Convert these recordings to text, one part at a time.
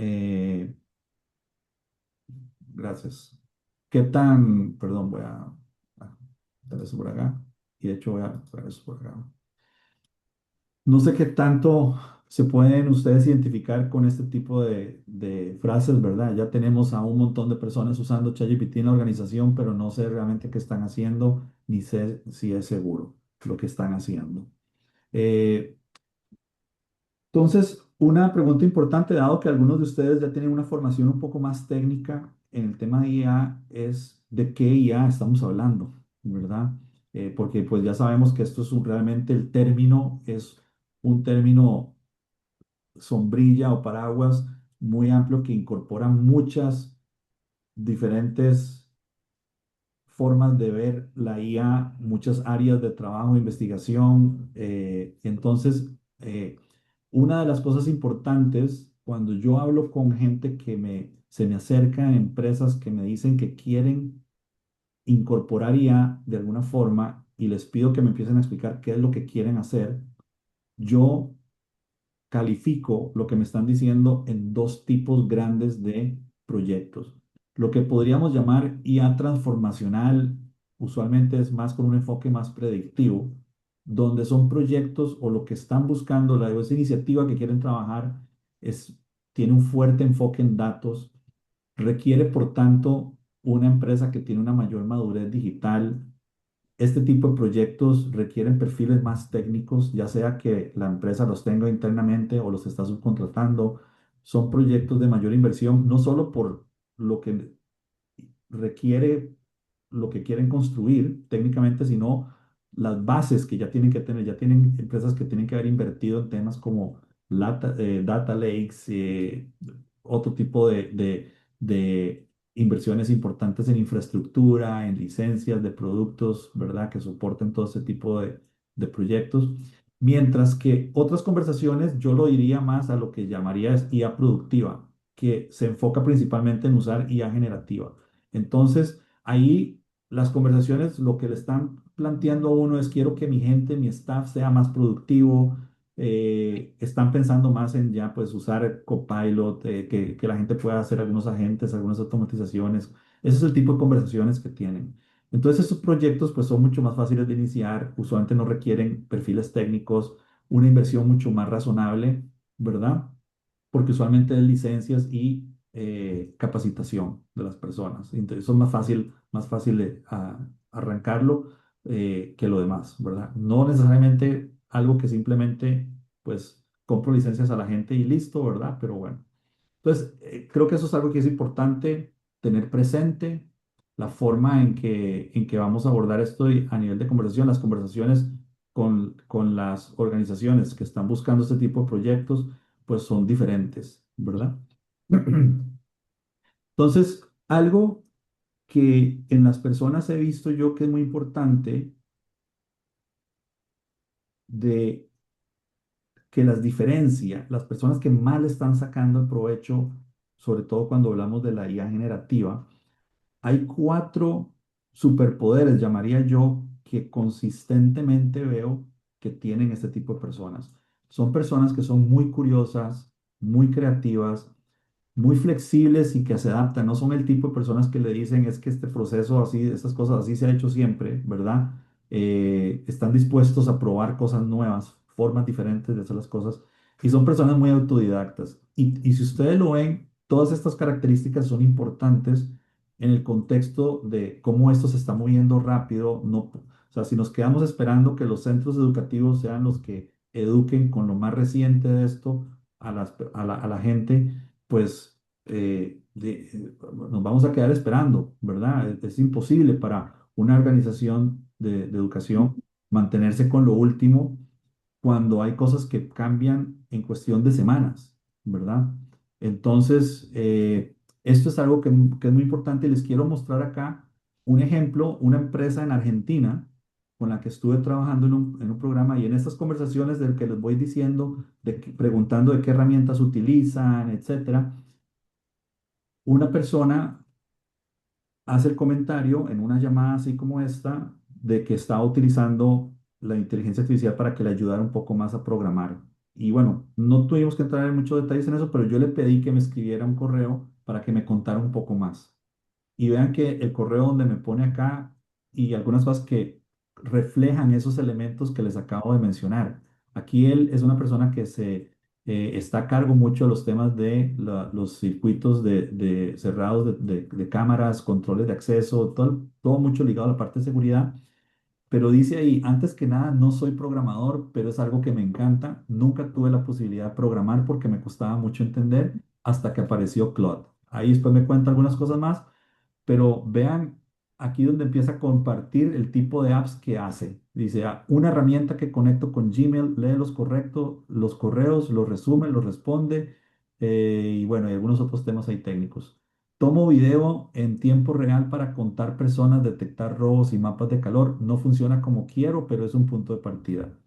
Eh, gracias. ¿Qué tan, perdón, voy a hacer eso por acá y de hecho voy a hacer eso por acá. No sé qué tanto se pueden ustedes identificar con este tipo de frases, ¿verdad? Ya tenemos a un montón de personas usando ChatGPT en la organización, pero no sé realmente qué están haciendo, ni sé si es seguro lo que están haciendo. Eh, entonces, una pregunta importante, dado que algunos de ustedes ya tienen una formación un poco más técnica en el tema de IA, es de qué IA estamos hablando, ¿verdad? Porque pues ya sabemos que esto es realmente el término, es un término sombrilla o paraguas muy amplio que incorpora muchas diferentes formas de ver la IA, muchas áreas de trabajo, investigación. Entonces, una de las cosas importantes cuando yo hablo con gente se me acerca en empresas que me dicen que quieren incorporar IA de alguna forma y les pido que me empiecen a explicar qué es lo que quieren hacer, yo califico lo que me están diciendo en dos tipos grandes de proyectos. Lo que podríamos llamar IA transformacional, usualmente es más con un enfoque más predictivo, donde son proyectos o lo que están buscando, esa iniciativa que quieren trabajar, tiene un fuerte enfoque en datos, requiere, por tanto, una empresa que tiene una mayor madurez digital. Este tipo de proyectos requieren perfiles más técnicos, ya sea que la empresa los tenga internamente o los está subcontratando. Son proyectos de mayor inversión, no solo por lo que requiere lo que quieren construir técnicamente, sino las bases que ya tienen que tener. Ya tienen empresas que tienen que haber invertido en temas como data lakes, otro tipo de inversiones importantes en infraestructura, en licencias de productos, ¿verdad? Que soporten todo ese tipo de proyectos. Mientras que otras conversaciones yo lo diría más a lo que llamaría es IA productiva, que se enfoca principalmente en usar IA generativa. Entonces, ahí las conversaciones lo que le están planteando a uno es quiero que mi gente, mi staff sea más productivo. Están pensando más en ya pues usar Copilot, que la gente pueda hacer algunos agentes, algunas automatizaciones. Ese es el tipo de conversaciones que tienen. Entonces, esos proyectos pues son mucho más fáciles de iniciar, usualmente no requieren perfiles técnicos, una inversión mucho más razonable, ¿verdad? Porque usualmente es licencias y capacitación de las personas. Entonces, eso es más fácil de arrancarlo que lo demás, ¿verdad? No necesariamente algo que simplemente, pues, compro licencias a la gente y listo, ¿verdad? Pero bueno. Entonces, creo que eso es algo que es importante tener presente, la forma en que vamos a abordar esto a nivel de conversación, las conversaciones con las organizaciones que están buscando este tipo de proyectos, pues son diferentes, ¿verdad? Entonces, algo que en las personas he visto yo que es muy importante de que las diferencia, las personas que más le están sacando el provecho, sobre todo cuando hablamos de la IA generativa, hay cuatro superpoderes, llamaría yo, que consistentemente veo que tienen este tipo de personas. Son personas que son muy curiosas, muy creativas, muy flexibles y que se adaptan. No son el tipo de personas que le dicen es que este proceso así, estas cosas así se ha hecho siempre, ¿verdad? Están dispuestos a probar cosas nuevas, formas diferentes de hacer las cosas. Y son personas muy autodidactas. Y si ustedes lo ven, todas estas características son importantes en el contexto de cómo esto se está moviendo rápido. No, o sea, si nos quedamos esperando que los centros educativos sean los que eduquen con lo más reciente de esto a la gente, pues nos vamos a quedar esperando, ¿verdad? Es imposible para una organización de educación mantenerse con lo último cuando hay cosas que cambian en cuestión de semanas, ¿verdad? Entonces, esto es algo que es muy importante y les quiero mostrar acá un ejemplo, una empresa en Argentina con la que estuve trabajando en un programa y en estas conversaciones del que les voy diciendo, preguntando de qué herramientas utilizan, etcétera, una persona hace el comentario en una llamada así como esta de que estaba utilizando la inteligencia artificial para que le ayudara un poco más a programar. Y bueno, no tuvimos que entrar en muchos detalles en eso, pero yo le pedí que me escribiera un correo para que me contara un poco más. Y vean que el correo donde me pone acá y algunas cosas que reflejan esos elementos que les acabo de mencionar. Aquí él es una persona que está a cargo mucho de los temas de los circuitos de cerrados de cámaras, controles de acceso, todo mucho ligado a la parte de seguridad. Pero dice ahí, antes que nada, no soy programador, pero es algo que me encanta. Nunca tuve la posibilidad de programar porque me costaba mucho entender hasta que apareció Claude. Ahí después me cuenta algunas cosas más, pero vean aquí donde empieza a compartir el tipo de apps que hace. Dice, una herramienta que conecto con Gmail, lee los correos, los resume, los responde, y bueno, y algunos otros temas ahí técnicos. Tomo video en tiempo real para contar personas, detectar robos y mapas de calor. No funciona como quiero, pero es un punto de partida.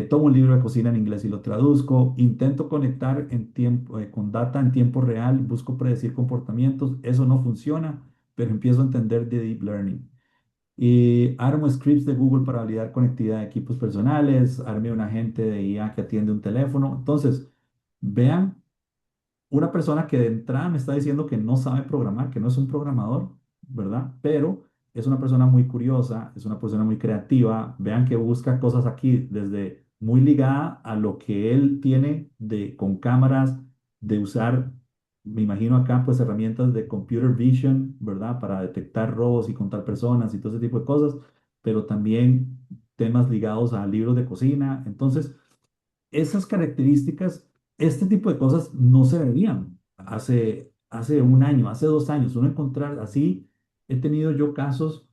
Tomo un libro de cocina en inglés y lo traduzco. Intento conectar con data en tiempo real. Busco predecir comportamientos. Eso no funciona, pero empiezo a entender de deep learning. Y armo scripts de Google para validar conectividad de equipos personales. Armé un agente de IA que atiende un teléfono. Entonces, vean una persona que de entrada me está diciendo que no sabe programar, que no es un programador, ¿verdad? Pero es una persona muy curiosa, es una persona muy creativa. Vean que busca cosas aquí desde muy ligada a lo que él tiene con cámaras, de usar, me imagino acá, pues herramientas de computer vision, ¿verdad? Para detectar robos y contar personas y todo ese tipo de cosas, pero también temas ligados a libros de cocina. Entonces, esas características, este tipo de cosas no se veían hace un año, hace 2 años. Uno encontrar así, he tenido yo casos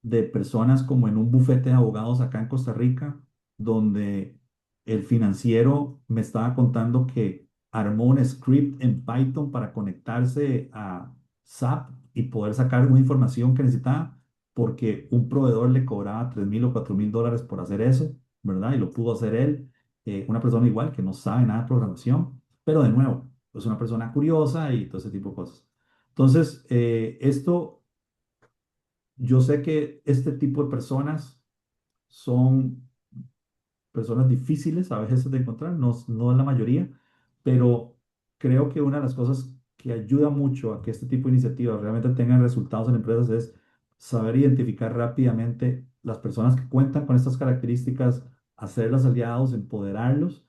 de personas como en un bufete de abogados acá en Costa Rica, donde el financiero me estaba contando que armó un script en Python para conectarse a SAP y poder sacar una información que necesitaba, porque un proveedor le cobraba 3.000 o 4.000 dólares por hacer eso, ¿verdad? Y lo pudo hacer él, una persona igual que no sabe nada de programación, pero de nuevo, es una persona curiosa y todo ese tipo de cosas. Entonces, yo sé que este tipo de personas son personas difíciles a veces de encontrar, no, no es la mayoría, pero creo que una de las cosas que ayuda mucho a que este tipo de iniciativas realmente tengan resultados en empresas es saber identificar rápidamente las personas que cuentan con estas características, hacerlas aliados, empoderarlos,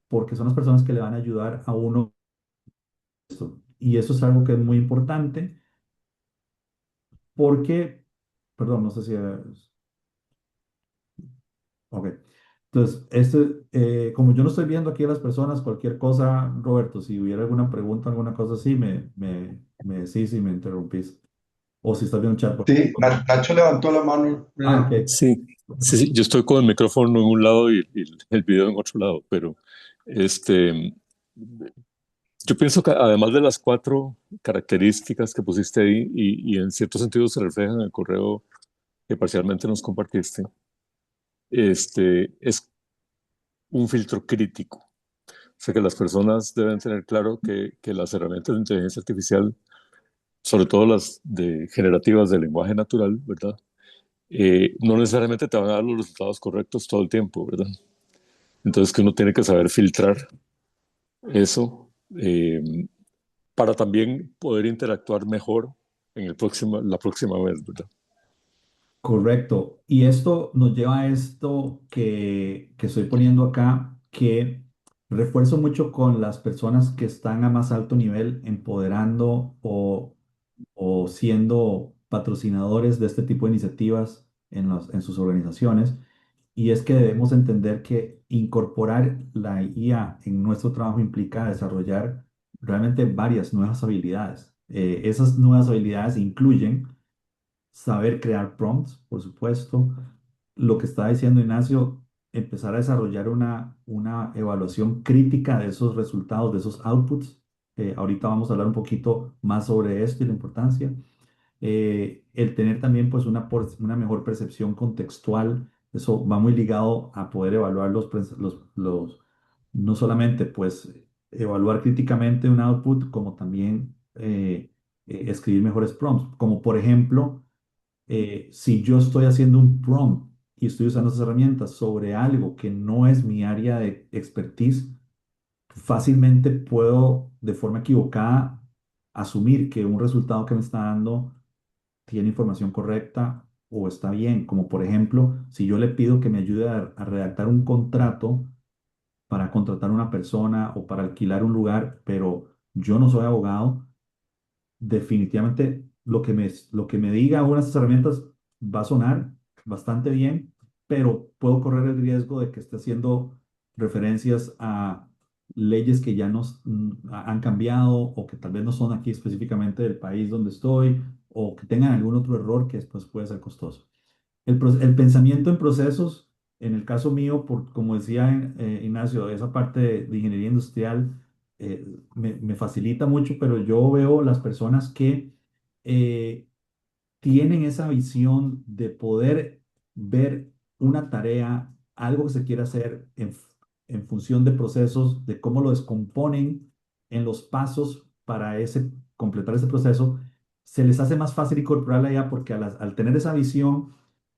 porque son las personas que le van a ayudar a uno esto. Y eso es algo que es muy importante porque, perdón, no sé si... Ok. Entonces, como yo no estoy viendo aquí a las personas, cualquier cosa, Roberto, si hubiera alguna pregunta, alguna cosa así, me decís y me interrumpís. O si estás viendo un chat, por Sí, ejemplo. Nacho levantó la mano. Ok. Sí, sí, sí, yo estoy con el micrófono en un lado y el video en otro lado, pero este, yo pienso que además de las cuatro características que pusiste ahí y en cierto sentido se reflejan en el correo que parcialmente nos compartiste, es un filtro crítico. O sea que las personas deben tener claro que las herramientas de inteligencia artificial, sobre todo las generativas de lenguaje natural, ¿verdad? No necesariamente te van a dar los resultados correctos todo el tiempo, ¿verdad? Entonces que uno tiene que saber filtrar eso para también poder interactuar mejor la próxima vez, ¿verdad? Correcto. Y esto nos lleva a esto que estoy poniendo acá, que refuerzo mucho con las personas que están a más alto nivel, empoderando o siendo patrocinadores de este tipo de iniciativas en sus organizaciones. Y es que debemos entender que incorporar la IA en nuestro trabajo implica desarrollar realmente varias nuevas habilidades. Esas nuevas habilidades incluyen saber crear prompts, por supuesto. Lo que está diciendo Ignacio, empezar a desarrollar una evaluación crítica de esos resultados, de esos outputs. Ahorita vamos a hablar un poquito más sobre esto y la importancia. El tener también pues una mejor percepción contextual, eso va muy ligado a poder evaluar no solamente pues evaluar críticamente un output, como también escribir mejores prompts, como por ejemplo si yo estoy haciendo un prompt y estoy usando esas herramientas sobre algo que no es mi área de expertise, fácilmente puedo de forma equivocada asumir que un resultado que me está dando tiene información correcta o está bien. Como por ejemplo, si yo le pido que me ayude a redactar un contrato para contratar una persona o para alquilar un lugar, pero yo no soy abogado, definitivamente lo que me diga una de estas herramientas va a sonar bastante bien, pero puedo correr el riesgo de que esté haciendo referencias a leyes que ya han cambiado o que tal vez no son aquí específicamente del país donde estoy o que tengan algún otro error que después puede ser costoso. El pensamiento en procesos, en el caso mío, como decía Ignacio, esa parte de ingeniería industrial me facilita mucho, pero yo veo las personas que eh, tienen esa visión de poder ver una tarea, algo que se quiere hacer en función de procesos, de cómo lo descomponen en los pasos para completar ese proceso, se les hace más fácil incorporarla ya porque al tener esa visión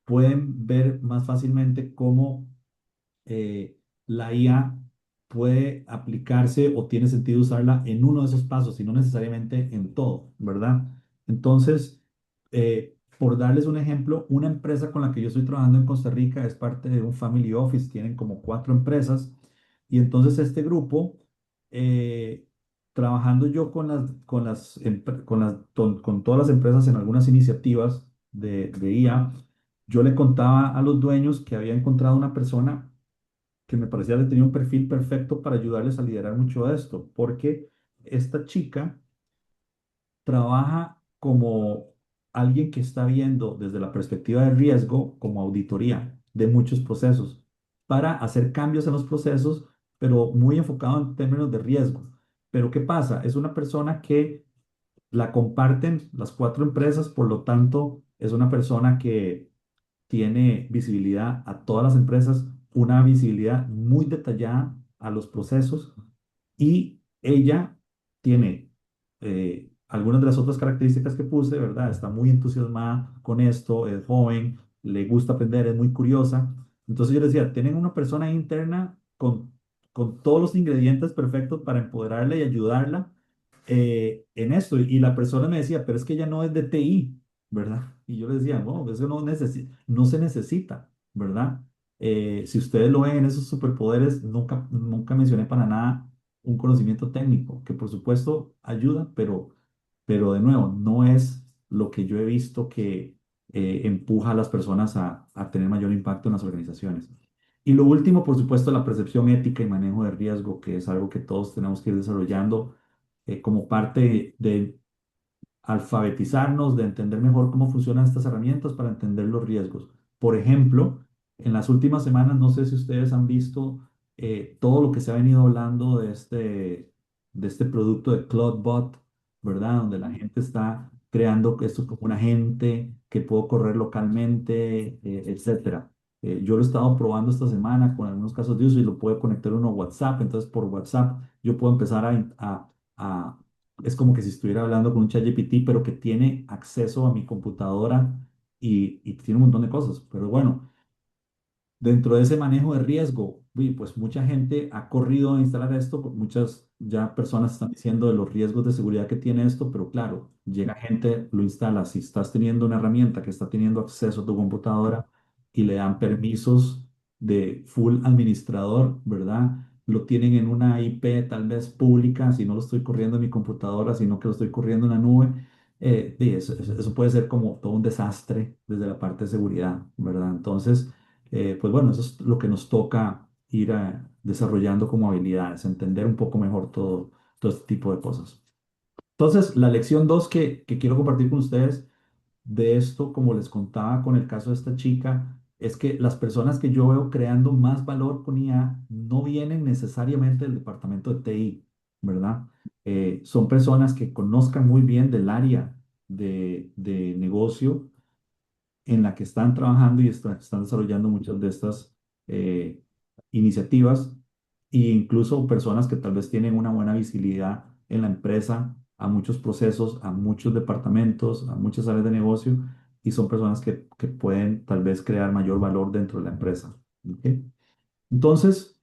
pueden ver más fácilmente cómo la IA puede aplicarse o tiene sentido usarla en uno de esos pasos y no necesariamente en todo, ¿verdad? Entonces, por darles un ejemplo, una empresa con la que yo estoy trabajando en Costa Rica es parte de un family office, tienen como 4 empresas y entonces este grupo, eh, trabajando yo con todas las empresas en algunas iniciativas de IA, yo le contaba a los dueños que había encontrado una persona que me parecía que tenía un perfil perfecto para ayudarles a liderar mucho de esto, porque esta chica trabaja como alguien que está viendo desde la perspectiva de riesgo, como auditoría de muchos procesos, para hacer cambios en los procesos, pero muy enfocado en términos de riesgo. Pero ¿qué pasa? Es una persona que la comparten las 4 empresas, por lo tanto, es una persona que tiene visibilidad a todas las empresas, una visibilidad muy detallada a los procesos y ella tiene algunas de las otras características que puse, ¿verdad? Está muy entusiasmada con esto, es joven, le gusta aprender, es muy curiosa. Entonces yo le decía, tienen una persona interna con todos los ingredientes perfectos para empoderarla y ayudarla en esto. Y la persona me decía, pero es que ella no es de TI, ¿verdad? Y yo le decía, no, eso no se necesita, ¿verdad? Si ustedes lo ven en esos superpoderes, nunca mencioné para nada un conocimiento técnico, que por supuesto ayuda, pero de nuevo, no es lo que yo he visto que empuja a las personas a tener mayor impacto en las organizaciones. Y lo último, por supuesto, la percepción ética y manejo de riesgo, que es algo que todos tenemos que ir desarrollando como parte de alfabetizarnos, de entender mejor cómo funcionan estas herramientas para entender los riesgos. Por ejemplo, en las últimas semanas, no sé si ustedes han visto todo lo que se ha venido hablando de este producto de CloudBot, ¿verdad? Donde la gente está creando esto como un agente que puedo correr localmente, etcétera. Yo lo he estado probando esta semana con algunos casos de uso y lo puedo conectar uno a WhatsApp. Entonces, por WhatsApp yo puedo empezar a es como que si estuviera hablando con un ChatGPT, pero que tiene acceso a mi computadora y tiene un montón de cosas. Pero bueno, dentro de ese manejo de riesgo, pues mucha gente ha corrido a instalar esto, muchas ya personas están diciendo de los riesgos de seguridad que tiene esto, pero claro, llega gente, lo instala. Si estás teniendo una herramienta que está teniendo acceso a tu computadora y le dan permisos de full administrador, ¿verdad? Lo tienen en una IP tal vez pública, si no lo estoy corriendo en mi computadora, sino que lo estoy corriendo en la nube. Eso puede ser como todo un desastre desde la parte de seguridad, ¿verdad? Entonces, pues bueno, eso es lo que nos toca ir desarrollando como habilidades, entender un poco mejor todo este tipo de cosas. Entonces, la lección 2 que quiero compartir con ustedes de esto, como les contaba con el caso de esta chica, es que las personas que yo veo creando más valor con IA no vienen necesariamente del departamento de TI, ¿verdad? Son personas que conozcan muy bien del área de negocio en la que están trabajando y están desarrollando muchas de estas eh, iniciativas e incluso personas que tal vez tienen una buena visibilidad en la empresa, a muchos procesos, a muchos departamentos, a muchas áreas de negocio y son personas que pueden tal vez crear mayor valor dentro de la empresa. ¿Ok? Entonces,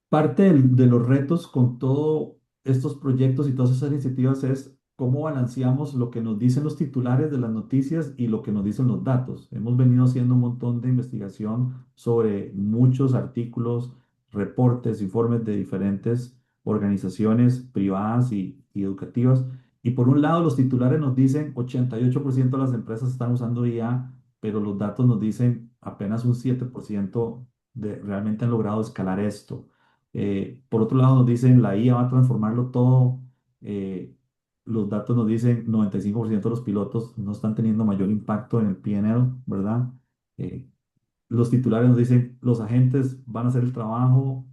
parte de los retos con todos estos proyectos y todas esas iniciativas es cómo balanceamos lo que nos dicen los titulares de las noticias y lo que nos dicen los datos. Hemos venido haciendo un montón de investigación sobre muchos artículos, reportes, informes de diferentes organizaciones privadas y educativas. Y por un lado, los titulares nos dicen 88% de las empresas están usando IA, pero los datos nos dicen apenas un 7% de realmente han logrado escalar esto. Por otro lado, nos dicen la IA va a transformarlo todo. eh, los datos nos dicen 95% de los pilotos no están teniendo mayor impacto en el P&L, ¿verdad? Eh, los titulares nos dicen, los agentes van a hacer el trabajo.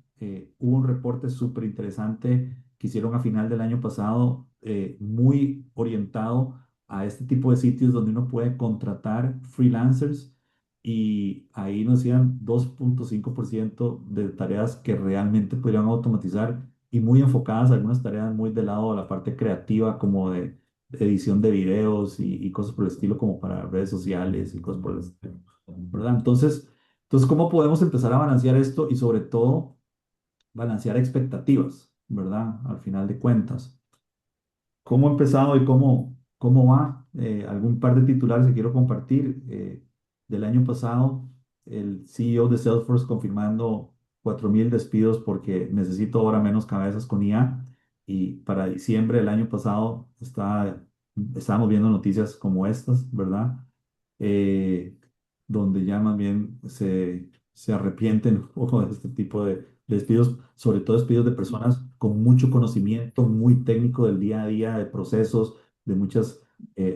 Hubo un reporte súper interesante que hicieron a final del año pasado, muy orientado a este tipo de sitios donde uno puede contratar freelancers y ahí nos decían 2,5% de tareas que realmente podrían automatizar y muy enfocadas a algunas tareas muy del lado de la parte creativa como de edición de videos y cosas por el estilo como para redes sociales y cosas por el estilo. ¿Verdad? Entonces, ¿cómo podemos empezar a balancear esto y sobre todo balancear expectativas, ¿verdad? Al final de cuentas. ¿Cómo ha empezado y cómo va? Algún par de titulares que quiero compartir. Del año pasado, el CEO de Salesforce confirmando 4,000 despidos porque necesito ahora menos cabezas con IA. Y para diciembre del año pasado estábamos viendo noticias como estas, ¿verdad? Eh, donde ya más bien se arrepienten un poco de este tipo de despidos, sobre todo despidos de personas con mucho conocimiento muy técnico del día a día, de procesos, de muchas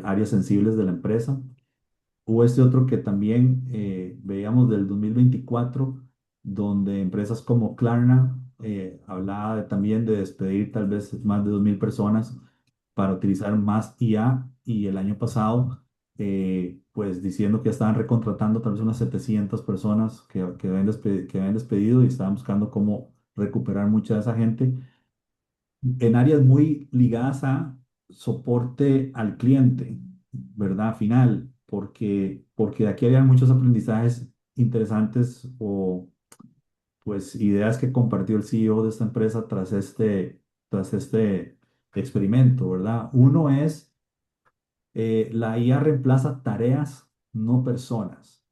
áreas sensibles de la empresa. Hubo este otro que también veíamos del 2024, donde empresas como Klarna hablaba también de despedir tal vez más de 2,000 personas para utilizar más IA y el año pasado, pues diciendo que estaban recontratando tal vez unas 700 personas que habían despedido y estaban buscando cómo recuperar mucha de esa gente en áreas muy ligadas a soporte al cliente, ¿verdad? Final, porque aquí había muchos aprendizajes interesantes o pues ideas que compartió el CEO de esta empresa tras este experimento, ¿verdad? Uno es la IA reemplaza tareas, no personas.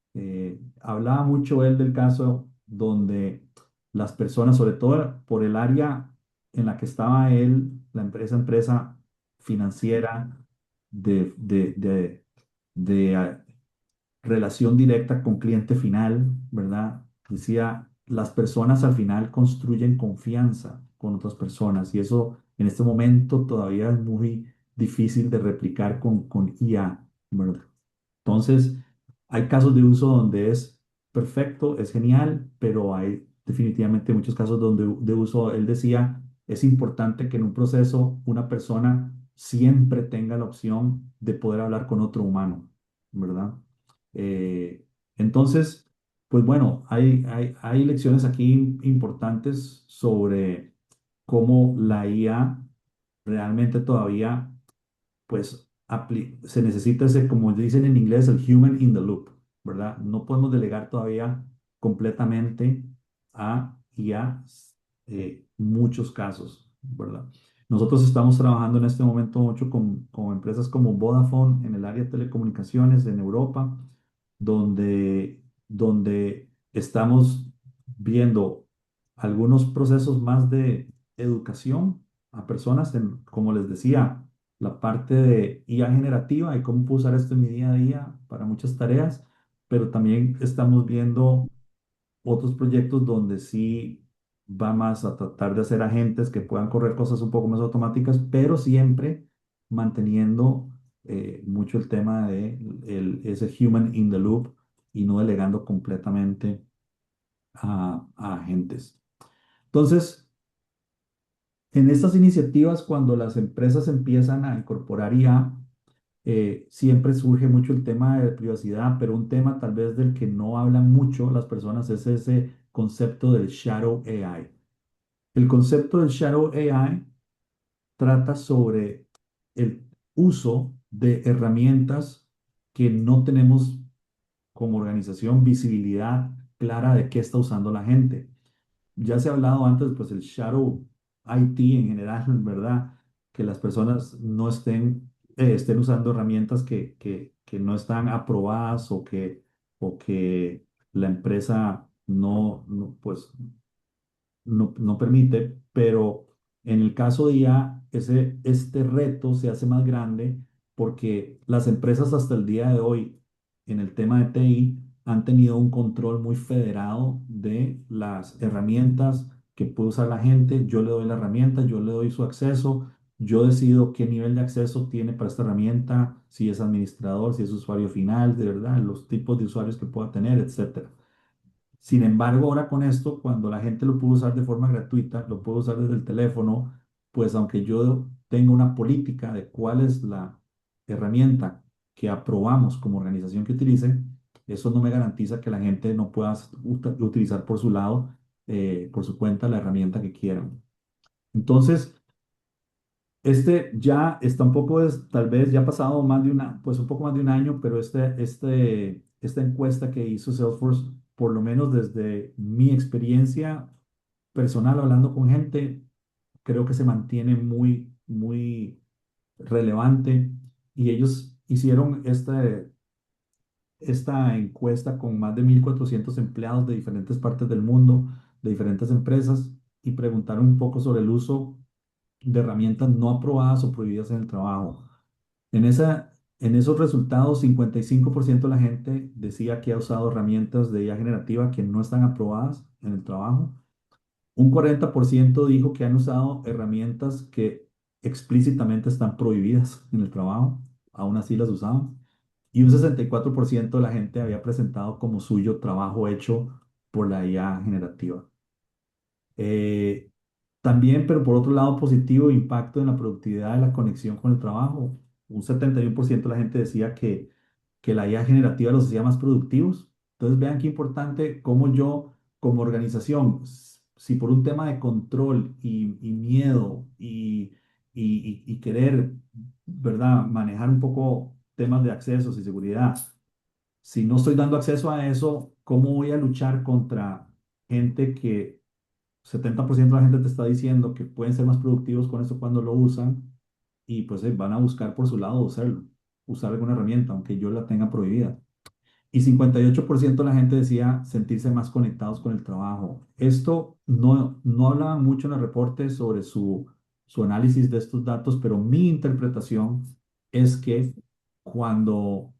Hablaba mucho él del caso donde las personas, sobre todo por el área en la que estaba él, la empresa financiera de relación directa con cliente final, ¿verdad? Decía, las personas al final construyen confianza con otras personas y eso en este momento todavía es muy difícil de replicar con IA, ¿verdad? Entonces, hay casos de uso donde es perfecto, es genial, pero hay definitivamente muchos casos donde de uso, él decía, es importante que en un proceso una persona siempre tenga la opción de poder hablar con otro humano, ¿verdad? Eh, entonces, pues bueno, hay lecciones aquí importantes sobre cómo la IA realmente todavía pues se necesita ese, como dicen en inglés, el human in the loop, ¿verdad? No podemos delegar todavía completamente a IA muchos casos, ¿verdad? Nosotros estamos trabajando en este momento mucho con empresas como Vodafone en el área de telecomunicaciones en Europa, donde estamos viendo algunos procesos más de educación a personas, como les decía, la parte de IA generativa y cómo puedo usar esto en mi día a día para muchas tareas, pero también estamos viendo otros proyectos donde sí va más a tratar de hacer agentes que puedan correr cosas un poco más automáticas, pero siempre manteniendo mucho el tema de ese human in the loop y no delegando completamente a agentes. Entonces, en estas iniciativas, cuando las empresas empiezan a incorporar IA, siempre surge mucho el tema de privacidad, pero un tema tal vez del que no hablan mucho las personas es ese concepto del Shadow AI. El concepto del Shadow AI trata sobre el uso de herramientas que no tenemos como organización visibilidad clara de qué está usando la gente. Ya se ha hablado antes, pues el shadow IT en general, ¿verdad? Que las personas no estén usando herramientas que no están aprobadas o que la empresa pues no permite, pero en el caso de IA, este reto se hace más grande porque las empresas hasta el día de hoy, en el tema de TI, han tenido un control muy federado de las herramientas que puede usar la gente. Yo le doy la herramienta, yo le doy su acceso, yo decido qué nivel de acceso tiene para esta herramienta, si es administrador, si es usuario final, de verdad, los tipos de usuarios que pueda tener, etcétera. Sin embargo, ahora con esto, cuando la gente lo puede usar de forma gratuita, lo puede usar desde el teléfono, pues aunque yo tenga una política de cuál es la herramienta que aprobamos como organización que utilice, eso no me garantiza que la gente no pueda utilizar por su lado, por su cuenta, la herramienta que quieran. Entonces, ya está un poco, tal vez ya ha pasado más de pues un poco más de un año, pero esta encuesta que hizo Salesforce, por lo menos desde mi experiencia personal hablando con gente, creo que se mantiene muy, muy relevante. Y ellos hicieron esta encuesta con más de 1.400 empleados de diferentes partes del mundo, de diferentes empresas, y preguntaron un poco sobre el uso de herramientas no aprobadas o prohibidas en el trabajo. En esos resultados, 55% de la gente decía que ha usado herramientas de IA generativa que no están aprobadas en el trabajo. Un 40% dijo que han usado herramientas que explícitamente están prohibidas en el trabajo, aún así las usaban. Y un 64% de la gente había presentado como suyo trabajo hecho por la IA generativa. Eh, También, pero por otro lado, positivo impacto en la productividad de la conexión con el trabajo. Un 71% de la gente decía que la IA generativa los hacía más productivos. Entonces, vean qué importante cómo yo, como organización, si por un tema de control y miedo y querer, ¿verdad?, manejar un poco temas de accesos y seguridad, si no estoy dando acceso a eso, ¿cómo voy a luchar contra gente que 70% de la gente te está diciendo que pueden ser más productivos con esto cuando lo usan y pues van a buscar por su lado usarlo, usar alguna herramienta, aunque yo la tenga prohibida? Y 58% de la gente decía sentirse más conectados con el trabajo. Esto no hablaban mucho en el reporte sobre su análisis de estos datos, pero mi interpretación es que cuando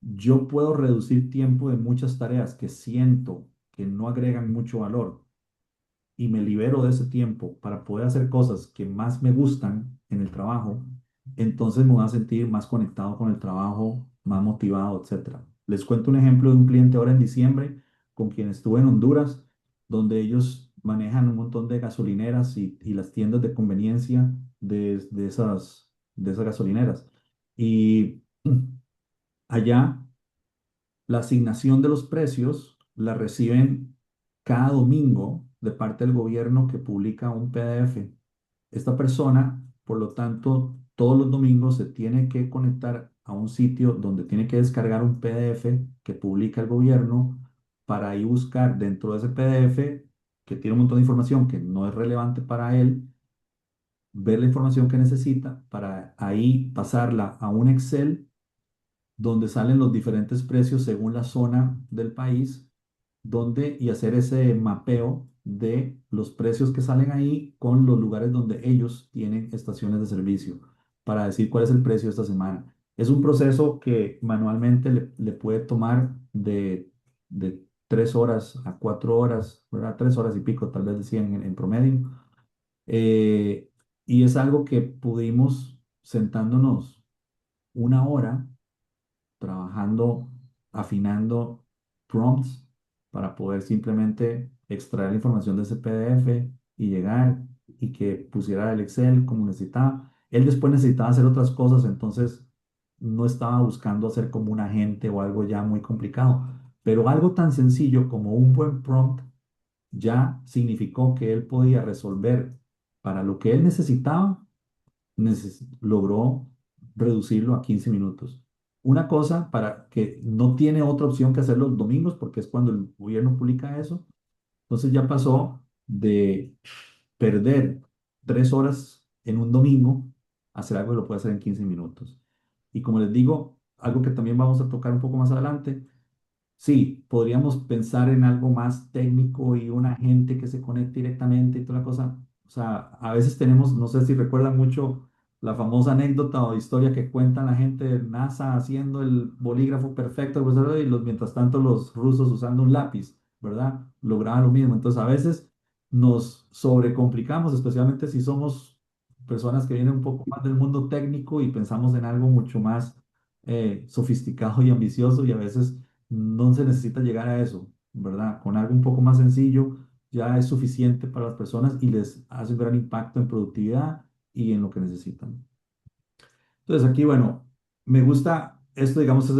yo puedo reducir tiempo de muchas tareas que siento que no agregan mucho valor y me libero de ese tiempo para poder hacer cosas que más me gustan en el trabajo, entonces me voy a sentir más conectado con el trabajo, más motivado, etcétera. Les cuento un ejemplo de un cliente ahora en diciembre con quien estuve en Honduras, donde ellos manejan un montón de gasolineras y las tiendas de conveniencia de esas gasolineras. Y allá la asignación de los precios la reciben cada domingo de parte del gobierno que publica un PDF. Esta persona, por lo tanto, todos los domingos se tiene que conectar a un sitio donde tiene que descargar un PDF que publica el gobierno para ahí buscar dentro de ese PDF, que tiene un montón de información que no es relevante para él, ver la información que necesita para ahí pasarla a un Excel donde salen los diferentes precios según la zona del país, y hacer ese mapeo de los precios que salen ahí con los lugares donde ellos tienen estaciones de servicio para decir cuál es el precio esta semana. Es un proceso que manualmente le puede tomar de 3 horas a 4 horas, ¿verdad? 3 horas y pico, tal vez decían en promedio. Eh, y es algo que pudimos sentándonos una hora trabajando, afinando prompts para poder simplemente extraer la información de ese PDF y llegar y que pusiera el Excel como necesitaba. Él después necesitaba hacer otras cosas, entonces no estaba buscando hacer como un agente o algo ya muy complicado, pero algo tan sencillo como un buen prompt ya significó que él podía resolver para lo que él necesitaba, logró reducirlo a 15 minutos. una cosa para que no tiene otra opción que hacer los domingos, porque es cuando el gobierno publica eso. Entonces ya pasó de perder 3 horas en un domingo a hacer algo que lo puede hacer en 15 minutos. Y como les digo, algo que también vamos a tocar un poco más adelante. Sí, podríamos pensar en algo más técnico y una gente que se conecte directamente y toda la cosa. O sea, a veces tenemos, no sé si recuerdan mucho la famosa anécdota o historia que cuentan la gente de NASA haciendo el bolígrafo perfecto, pues, y mientras tanto los rusos usando un lápiz, ¿verdad? Lograban lo mismo. Entonces, a veces nos sobrecomplicamos, especialmente si somos personas que vienen un poco más del mundo técnico y pensamos en algo mucho más sofisticado y ambicioso y a veces no se necesita llegar a eso, ¿verdad? Con algo un poco más sencillo ya es suficiente para las personas y les hace un gran impacto en productividad y en lo que necesitan. Entonces aquí, bueno, me gusta esto, digamos, es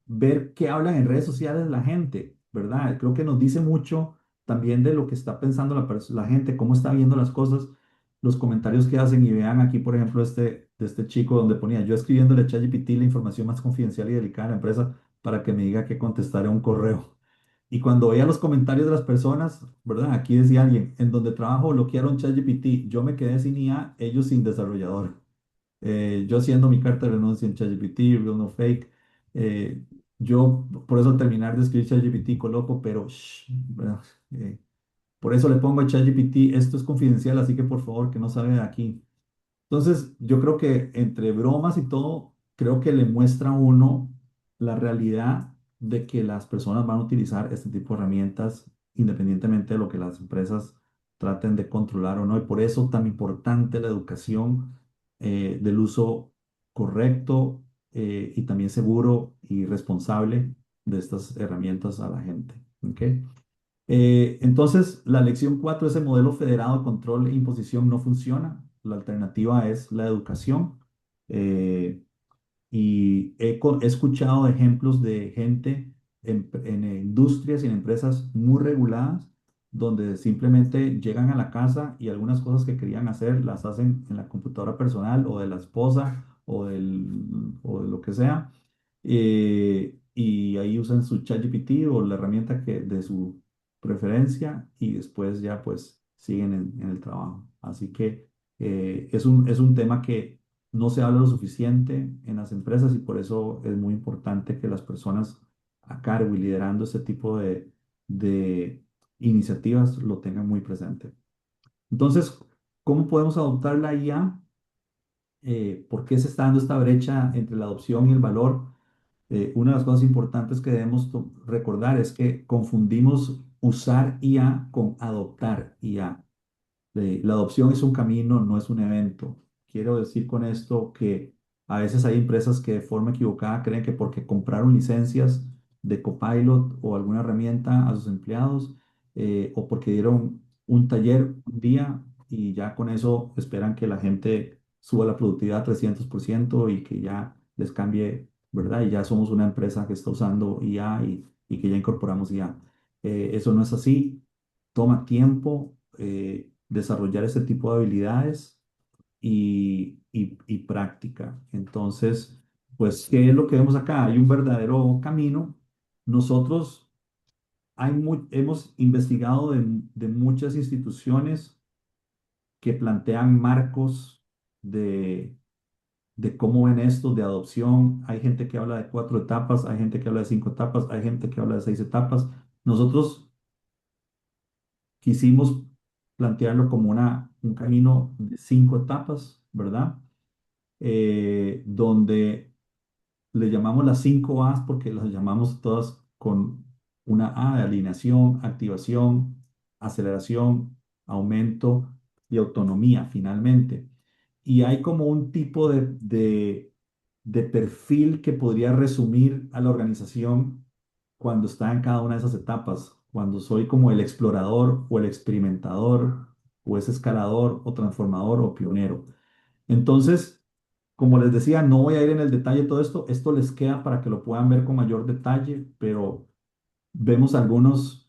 ver qué hablan en redes sociales la gente, ¿verdad? Creo que nos dice mucho también de lo que está pensando la gente, cómo está viendo las cosas, los comentarios que hacen y vean aquí, por ejemplo, de este chico donde ponía yo escribiéndole a ChatGPT la información más confidencial y delicada de la empresa para que me diga qué contestar a un correo. Y cuando veía los comentarios de las personas, ¿verdad? Aquí decía alguien, en donde trabajo bloquearon ChatGPT, yo me quedé sin IA, ellos sin desarrollador. Yo haciendo mi carta de renuncia en ChatGPT, real no fake. eh, yo por eso al terminar de escribir ChatGPT coloco, pero ¿verdad? Eh, por eso le pongo a ChatGPT, esto es confidencial, así que por favor que no salga de aquí. Entonces, yo creo que entre bromas y todo, creo que le muestra a uno la realidad de que las personas van a utilizar este tipo de herramientas independientemente de lo que las empresas traten de controlar o no. Y por eso tan importante la educación del uso correcto y también seguro y responsable de estas herramientas a la gente. ¿Ok? Entonces, la lección 4, ese modelo federado de control e imposición no funciona. La alternativa es la educación. Eh, y he escuchado ejemplos de gente en industrias y en empresas muy reguladas, donde simplemente llegan a la casa y algunas cosas que querían hacer las hacen en la computadora personal o de la esposa o de lo que sea. Y ahí usan su ChatGPT o la herramienta de su preferencia y después ya pues siguen en el trabajo. Así que es un tema que no se habla lo suficiente en las empresas y por eso es muy importante que las personas a cargo y liderando este tipo de iniciativas lo tengan muy presente. Entonces, ¿cómo podemos adoptar la IA? ¿Por qué se está dando esta brecha entre la adopción y el valor? Una de las cosas importantes que debemos recordar es que confundimos usar IA con adoptar IA. La adopción es un camino, no es un evento. Quiero decir con esto que a veces hay empresas que de forma equivocada creen que porque compraron licencias de Copilot o alguna herramienta a sus empleados o porque dieron un taller un día y ya con eso esperan que la gente suba la productividad 300% y que ya les cambie, ¿verdad? Y ya somos una empresa que está usando IA y que ya incorporamos IA. Eso no es así, toma tiempo desarrollar este tipo de habilidades y práctica. Entonces, pues, ¿qué es lo que vemos acá? Hay un verdadero camino. Nosotros hemos investigado de muchas instituciones que plantean marcos de cómo ven esto de adopción. Hay gente que habla de 4 etapas, hay gente que habla de 5 etapas, hay gente que habla de 6 etapas. Nosotros quisimos plantearlo como un camino de 5 etapas, ¿verdad? Donde le llamamos las 5 A's porque las llamamos todas con una A de alineación, activación, aceleración, aumento y autonomía finalmente. Y hay como un tipo de perfil que podría resumir a la organización cuando está en cada una de esas etapas, cuando soy como el explorador o el experimentador o ese escalador o transformador o pionero. Entonces, como les decía, no voy a ir en el detalle de todo esto, esto les queda para que lo puedan ver con mayor detalle, pero vemos algunos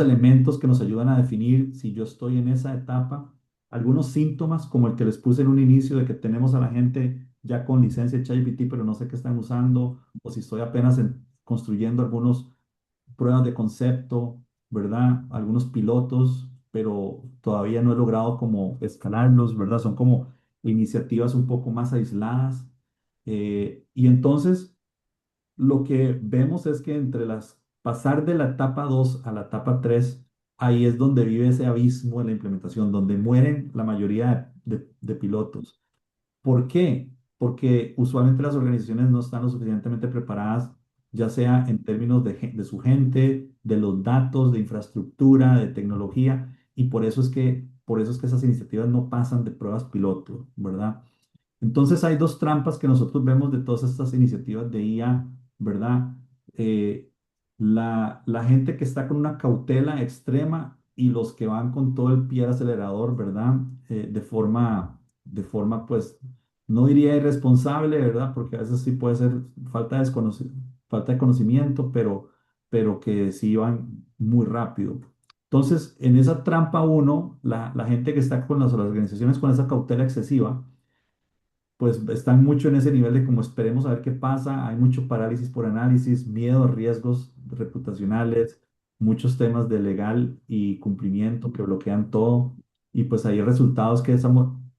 elementos que nos ayudan a definir si yo estoy en esa etapa, algunos síntomas como el que les puse en un inicio de que tenemos a la gente ya con licencia de ChatGPT, pero no sé qué están usando, o si estoy apenas construyendo algunos pruebas de concepto, ¿verdad? Algunos pilotos, pero todavía no he logrado como escalarlos, ¿verdad? Son como iniciativas un poco más aisladas. Y entonces lo que vemos es que pasar de la etapa 2 a la etapa 3 ahí es donde vive ese abismo de la implementación, donde mueren la mayoría de pilotos. ¿Por qué? Porque usualmente las organizaciones no están lo suficientemente preparadas, ya sea en términos de su gente, de los datos, de infraestructura, de tecnología, y por eso es que esas iniciativas no pasan de pruebas piloto, ¿verdad? Entonces hay dos trampas que nosotros vemos de todas estas iniciativas de IA, ¿verdad? Eh, la gente que está con una cautela extrema y los que van con todo el pie al acelerador, ¿verdad? De forma, pues, no diría irresponsable, ¿verdad? Porque a veces sí puede ser falta de conocimiento, pero que sí van muy rápido. Entonces, en esa trampa uno, la gente que está con las organizaciones con esa cautela excesiva, pues están mucho en ese nivel de como esperemos a ver qué pasa. Hay mucho parálisis por análisis, miedo, riesgos reputacionales, muchos temas de legal y cumplimiento que bloquean todo. Y pues ahí el resultado es que esa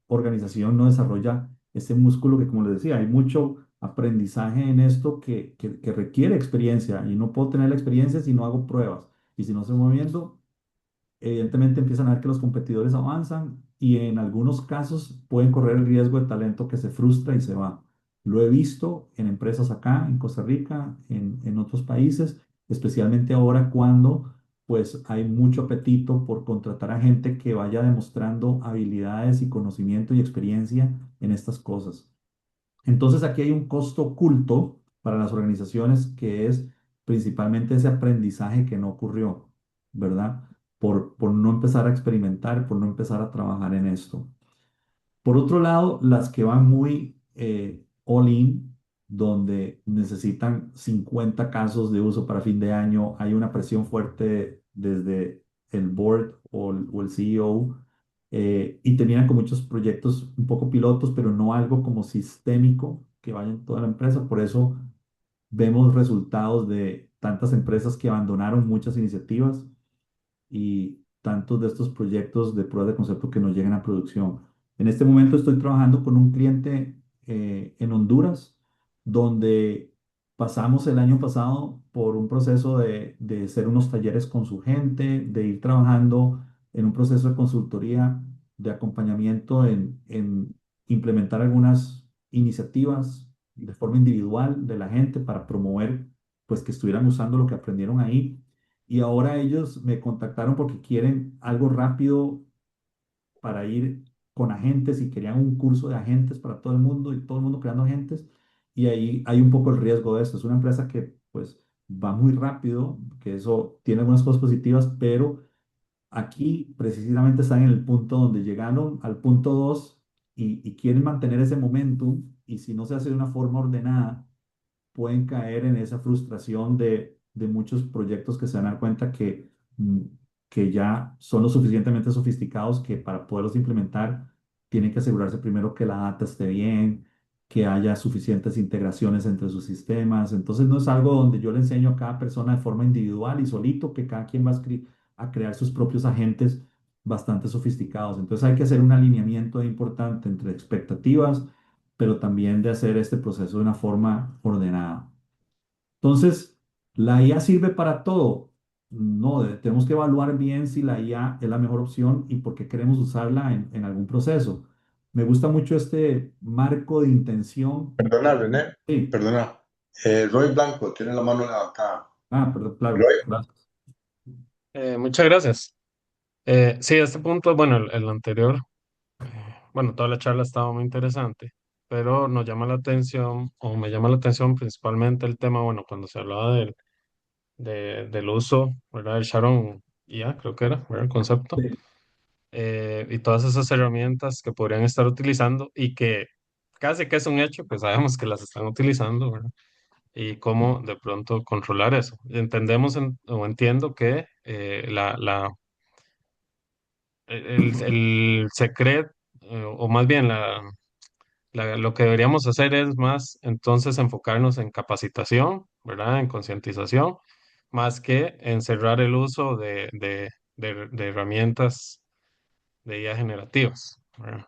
organización no desarrolla ese músculo que, como les decía, hay mucho aprendizaje en esto que requiere experiencia y no puedo tener la experiencia si no hago pruebas y si no estoy moviendo evidentemente empiezan a ver que los competidores avanzan y en algunos casos pueden correr el riesgo de talento que se frustra y se va. Lo he visto en empresas acá, en Costa Rica, en otros países, especialmente ahora cuando pues hay mucho apetito por contratar a gente que vaya demostrando habilidades y conocimiento y experiencia en estas cosas. Entonces aquí hay un costo oculto para las organizaciones que es principalmente ese aprendizaje que no ocurrió, ¿verdad? Por no empezar a experimentar, por no empezar a trabajar en esto. Por otro lado, las que van muy all in, donde necesitan 50 casos de uso para fin de año, hay una presión fuerte desde el board o el CEO, y tenían con muchos proyectos un poco pilotos, pero no algo como sistémico que vaya en toda la empresa. Por eso vemos resultados de tantas empresas que abandonaron muchas iniciativas y tantos de estos proyectos de pruebas de concepto que nos llegan a producción. En este momento estoy trabajando con un cliente en Honduras, donde pasamos el año pasado por un proceso de hacer unos talleres con su gente, de ir trabajando en un proceso de consultoría, de acompañamiento en implementar algunas iniciativas de forma individual de la gente para promover, pues, que estuvieran usando lo que aprendieron ahí y ahora ellos me contactaron porque quieren algo rápido para ir con agentes y querían un curso de agentes para todo el mundo y todo el mundo creando agentes. Y ahí hay un poco el riesgo de esto. Es una empresa que pues va muy rápido, que eso tiene algunas cosas positivas, pero aquí precisamente están en el punto donde llegaron al punto 2 y quieren mantener ese momentum y si no se hace de una forma ordenada pueden caer en esa frustración de muchos proyectos que se dan a dar cuenta que ya son lo suficientemente sofisticados que para poderlos implementar tienen que asegurarse primero que la data esté bien, que haya suficientes integraciones entre sus sistemas. Entonces no es algo donde yo le enseño a cada persona de forma individual y solito que cada quien va a crear sus propios agentes bastante sofisticados. Entonces hay que hacer un alineamiento importante entre expectativas pero también de hacer este proceso de una forma ordenada. Entonces, ¿la IA sirve para todo? No, tenemos que evaluar bien si la IA es la mejor opción y por qué queremos usarla en algún proceso. Me gusta mucho este marco de intención. Perdona, René, Sí, perdona. Roy Blanco tiene la mano levantada. perdón, claro, Roy, gracias. Muchas gracias. Sí, este punto, bueno, el anterior, bueno, toda la charla estaba muy interesante, pero nos llama la atención, o me llama la atención principalmente el tema, bueno, cuando se hablaba del uso, ¿verdad? Del Sharon IA, creo que era, ¿verdad? El concepto, Sí, y todas esas herramientas que podrían estar utilizando y que casi que es un hecho, pues sabemos que las están utilizando, ¿verdad? Y cómo de pronto controlar eso. Entendemos o entiendo que el secreto, o más bien Lo que deberíamos hacer es más entonces enfocarnos en capacitación, ¿verdad? En concientización, más que en cerrar el uso de herramientas de IA generativas, ¿verdad?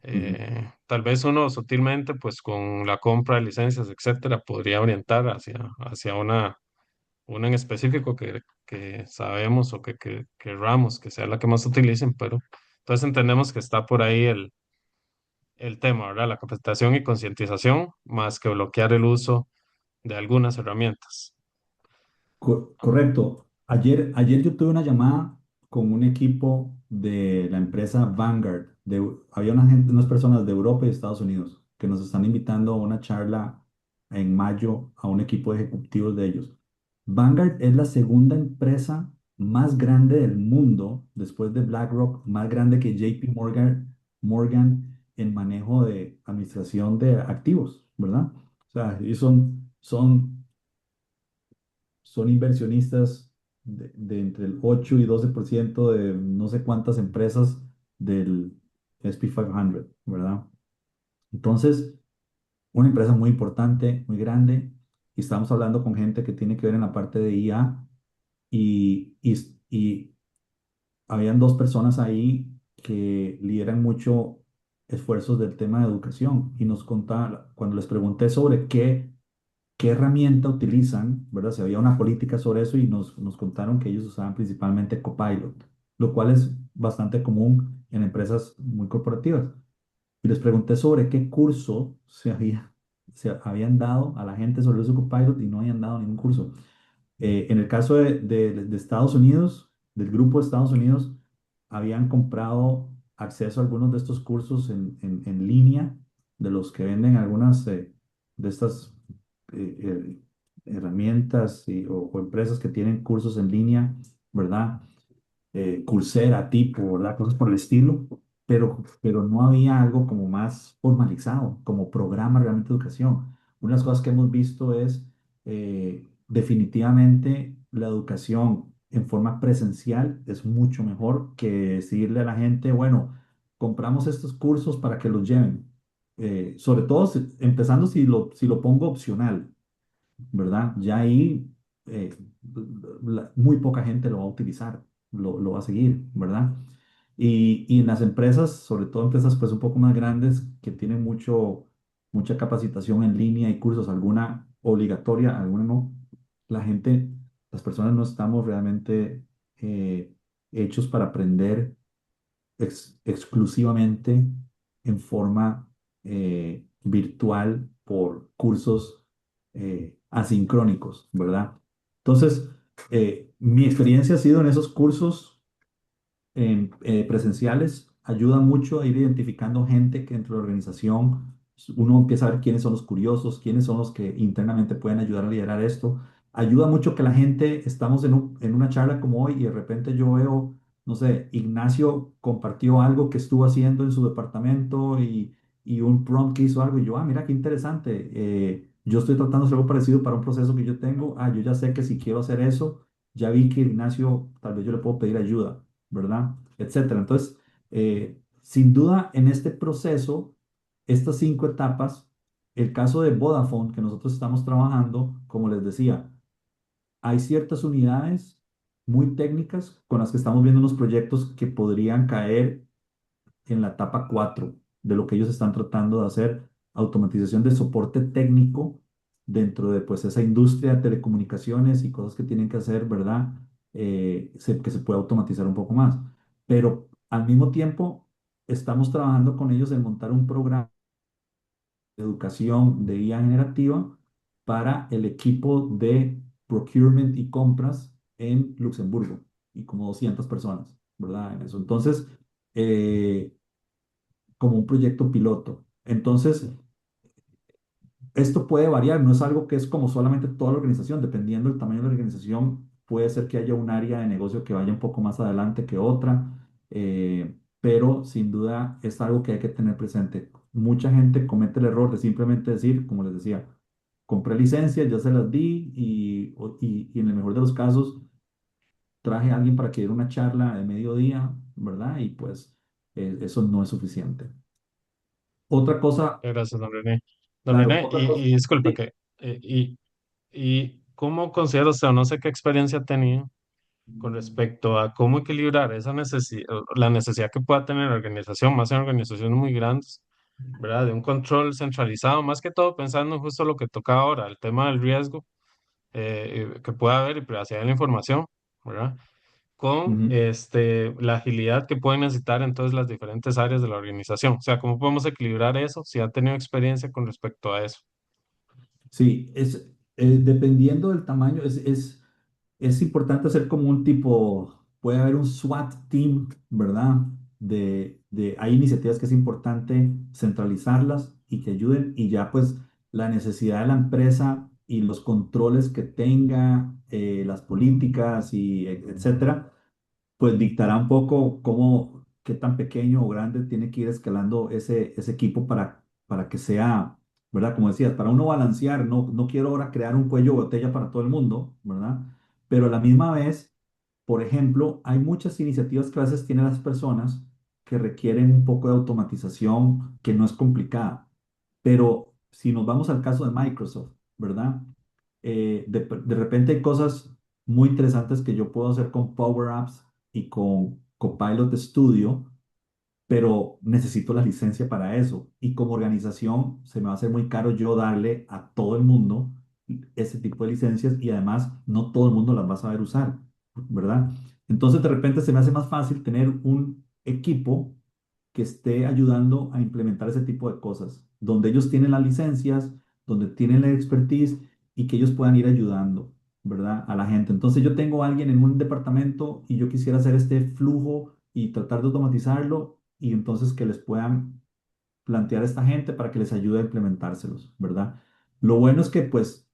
Ujú. Tal vez uno sutilmente, pues con la compra de licencias, etcétera, podría orientar hacia una en específico que sabemos o que querramos que sea la que más utilicen, pero entonces entendemos que está por ahí el tema, ¿verdad? La capacitación y concientización, más que bloquear el uso de algunas herramientas. Correcto. Ayer yo tuve una llamada con un equipo de la empresa Vanguard. Había unas personas de Europa y Estados Unidos que nos están invitando a una charla en mayo a un equipo de ejecutivos de ellos. Vanguard es la segunda empresa más grande del mundo, después de BlackRock, más grande que JP Morgan en manejo de administración de activos, ¿verdad? O sea, y son inversionistas de entre el 8 y 12% de no sé cuántas empresas del S&P 500, ¿verdad? Entonces, una empresa muy importante, muy grande, y estamos hablando con gente que tiene que ver en la parte de IA y habían dos personas ahí que lideran mucho esfuerzos del tema de educación y nos contaban, cuando les pregunté sobre qué herramienta utilizan, ¿verdad? Si había una política sobre eso y nos contaron que ellos usaban principalmente Copilot, lo cual es bastante común en empresas muy corporativas. Y les pregunté sobre qué curso se habían dado a la gente sobre el uso de Copilot y no habían dado ningún curso. En el caso de Estados Unidos, del grupo de Estados Unidos, habían comprado acceso a algunos de estos cursos en línea, de los que venden algunas de estas herramientas o empresas que tienen cursos en línea, ¿verdad? Coursera tipo, ¿verdad? Cosas por el estilo, pero no había algo como más formalizado, como programa realmente de educación. Una de las cosas que hemos visto es definitivamente la educación en forma presencial es mucho mejor que decirle a la gente, bueno, compramos estos cursos para que los lleven. Sobre todo, empezando si lo pongo opcional. ¿Verdad? Ya ahí eh, muy poca gente lo va a utilizar, lo va a seguir, ¿verdad? Y en las empresas, sobre todo empresas pues un poco más grandes que tienen mucha capacitación en línea y cursos, alguna obligatoria, alguna no, la gente, las personas no estamos realmente hechos para aprender exclusivamente en forma virtual por cursos asincrónicos, ¿verdad? Entonces, mi experiencia ha sido en esos cursos presenciales, ayuda mucho a ir identificando gente que dentro de la organización uno empieza a ver quiénes son los curiosos, quiénes son los que internamente pueden ayudar a liderar esto. Ayuda mucho que la gente, estamos en una charla como hoy y de repente yo veo, no sé, Ignacio compartió algo que estuvo haciendo en su departamento y un prompt que hizo algo y yo, mira qué interesante, yo estoy tratando de hacer algo parecido para un proceso que yo tengo, yo ya sé que si quiero hacer eso, ya vi que Ignacio, tal vez yo le puedo pedir ayuda, ¿verdad? Etcétera. Entonces, sin duda, en este proceso, estas 5 etapas, el caso de Vodafone que nosotros estamos trabajando, como les decía, hay ciertas unidades muy técnicas con las que estamos viendo unos proyectos que podrían caer en la etapa 4 de lo que ellos están tratando de hacer, automatización de soporte técnico dentro de pues esa industria de telecomunicaciones y cosas que tienen que hacer, ¿verdad? Que se puede automatizar un poco más. Pero al mismo tiempo estamos trabajando con ellos en montar un programa de educación de IA generativa para el equipo de procurement y compras en Luxemburgo y como 200 personas, ¿verdad? En eso. Entonces, eh, como un proyecto piloto. Entonces, esto puede variar, no es algo que es como solamente toda la organización, dependiendo del tamaño de la organización, puede ser que haya un área de negocio que vaya un poco más adelante que otra, pero sin duda es algo que hay que tener presente. Mucha gente comete el error de simplemente decir, como les decía, compré licencias, ya se las di y en el mejor de los casos traje a alguien para que diera una charla de mediodía, ¿verdad? Y pues eso no es suficiente. Otra cosa, Gracias, don René. Don claro, René, otra cosa. y disculpe Sí. que, y ¿cómo considera usted, o no sé qué experiencia ha tenido con respecto a cómo equilibrar esa necesidad, la necesidad que pueda tener la organización, más en organizaciones muy grandes, ¿verdad? De un control centralizado, más que todo pensando en justo lo que toca ahora, el tema del riesgo que pueda haber y privacidad de la información, ¿verdad? Con Ujú. la agilidad que pueden necesitar entonces las diferentes áreas de la organización. O sea, ¿cómo podemos equilibrar eso? Si ha tenido experiencia con respecto a eso. Sí, dependiendo del tamaño, es importante hacer como un tipo, puede haber un SWAT team, ¿verdad? Hay iniciativas que es importante centralizarlas y que ayuden, y ya pues la necesidad de la empresa y los controles que tenga, las políticas y etcétera, pues dictará un poco cómo, qué tan pequeño o grande tiene que ir escalando ese equipo para que sea, ¿verdad? Como decías, para uno balancear, no quiero ahora crear un cuello de botella para todo el mundo, ¿verdad? Pero a la misma vez, por ejemplo, hay muchas iniciativas que a veces tienen las personas que requieren un poco de automatización que no es complicada. Pero si nos vamos al caso de Microsoft, ¿verdad? De repente hay cosas muy interesantes que yo puedo hacer con Power Apps y con Copilot Studio, pero necesito la licencia para eso. Y como organización se me va a hacer muy caro yo darle a todo el mundo ese tipo de licencias y además no todo el mundo las va a saber usar, ¿verdad? Entonces de repente se me hace más fácil tener un equipo que esté ayudando a implementar ese tipo de cosas, donde ellos tienen las licencias, donde tienen la expertise y que ellos puedan ir ayudando, ¿verdad? A la gente. Entonces yo tengo a alguien en un departamento y yo quisiera hacer este flujo y tratar de automatizarlo y entonces que les puedan plantear a esta gente para que les ayude a implementárselos, ¿verdad? Lo bueno es que pues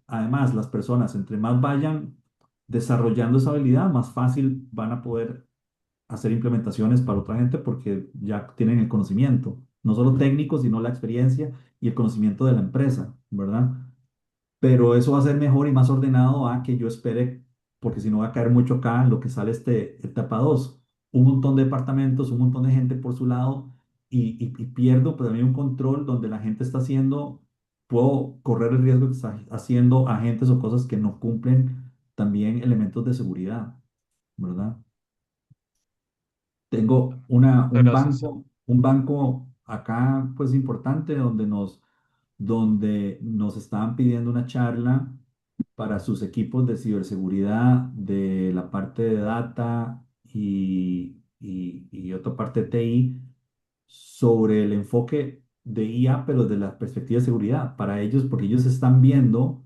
además las personas, entre más vayan desarrollando esa habilidad, más fácil van a poder hacer implementaciones para otra gente porque ya tienen el conocimiento, no solo técnico, sino la experiencia y el conocimiento de la empresa, ¿verdad? Pero eso va a ser mejor y más ordenado a que yo espere, porque si no va a caer mucho acá en lo que sale etapa 2 un montón de departamentos, un montón de gente por su lado y pierdo pues también un control donde la gente está haciendo, puedo correr el riesgo de estar haciendo agentes o cosas que no cumplen también elementos de seguridad, ¿verdad? Tengo Gracias. un banco acá pues importante donde nos estaban pidiendo una charla para sus equipos de ciberseguridad, de la parte de data y otra parte de TI sobre el enfoque de IA, pero desde la perspectiva de seguridad para ellos, porque ellos están viendo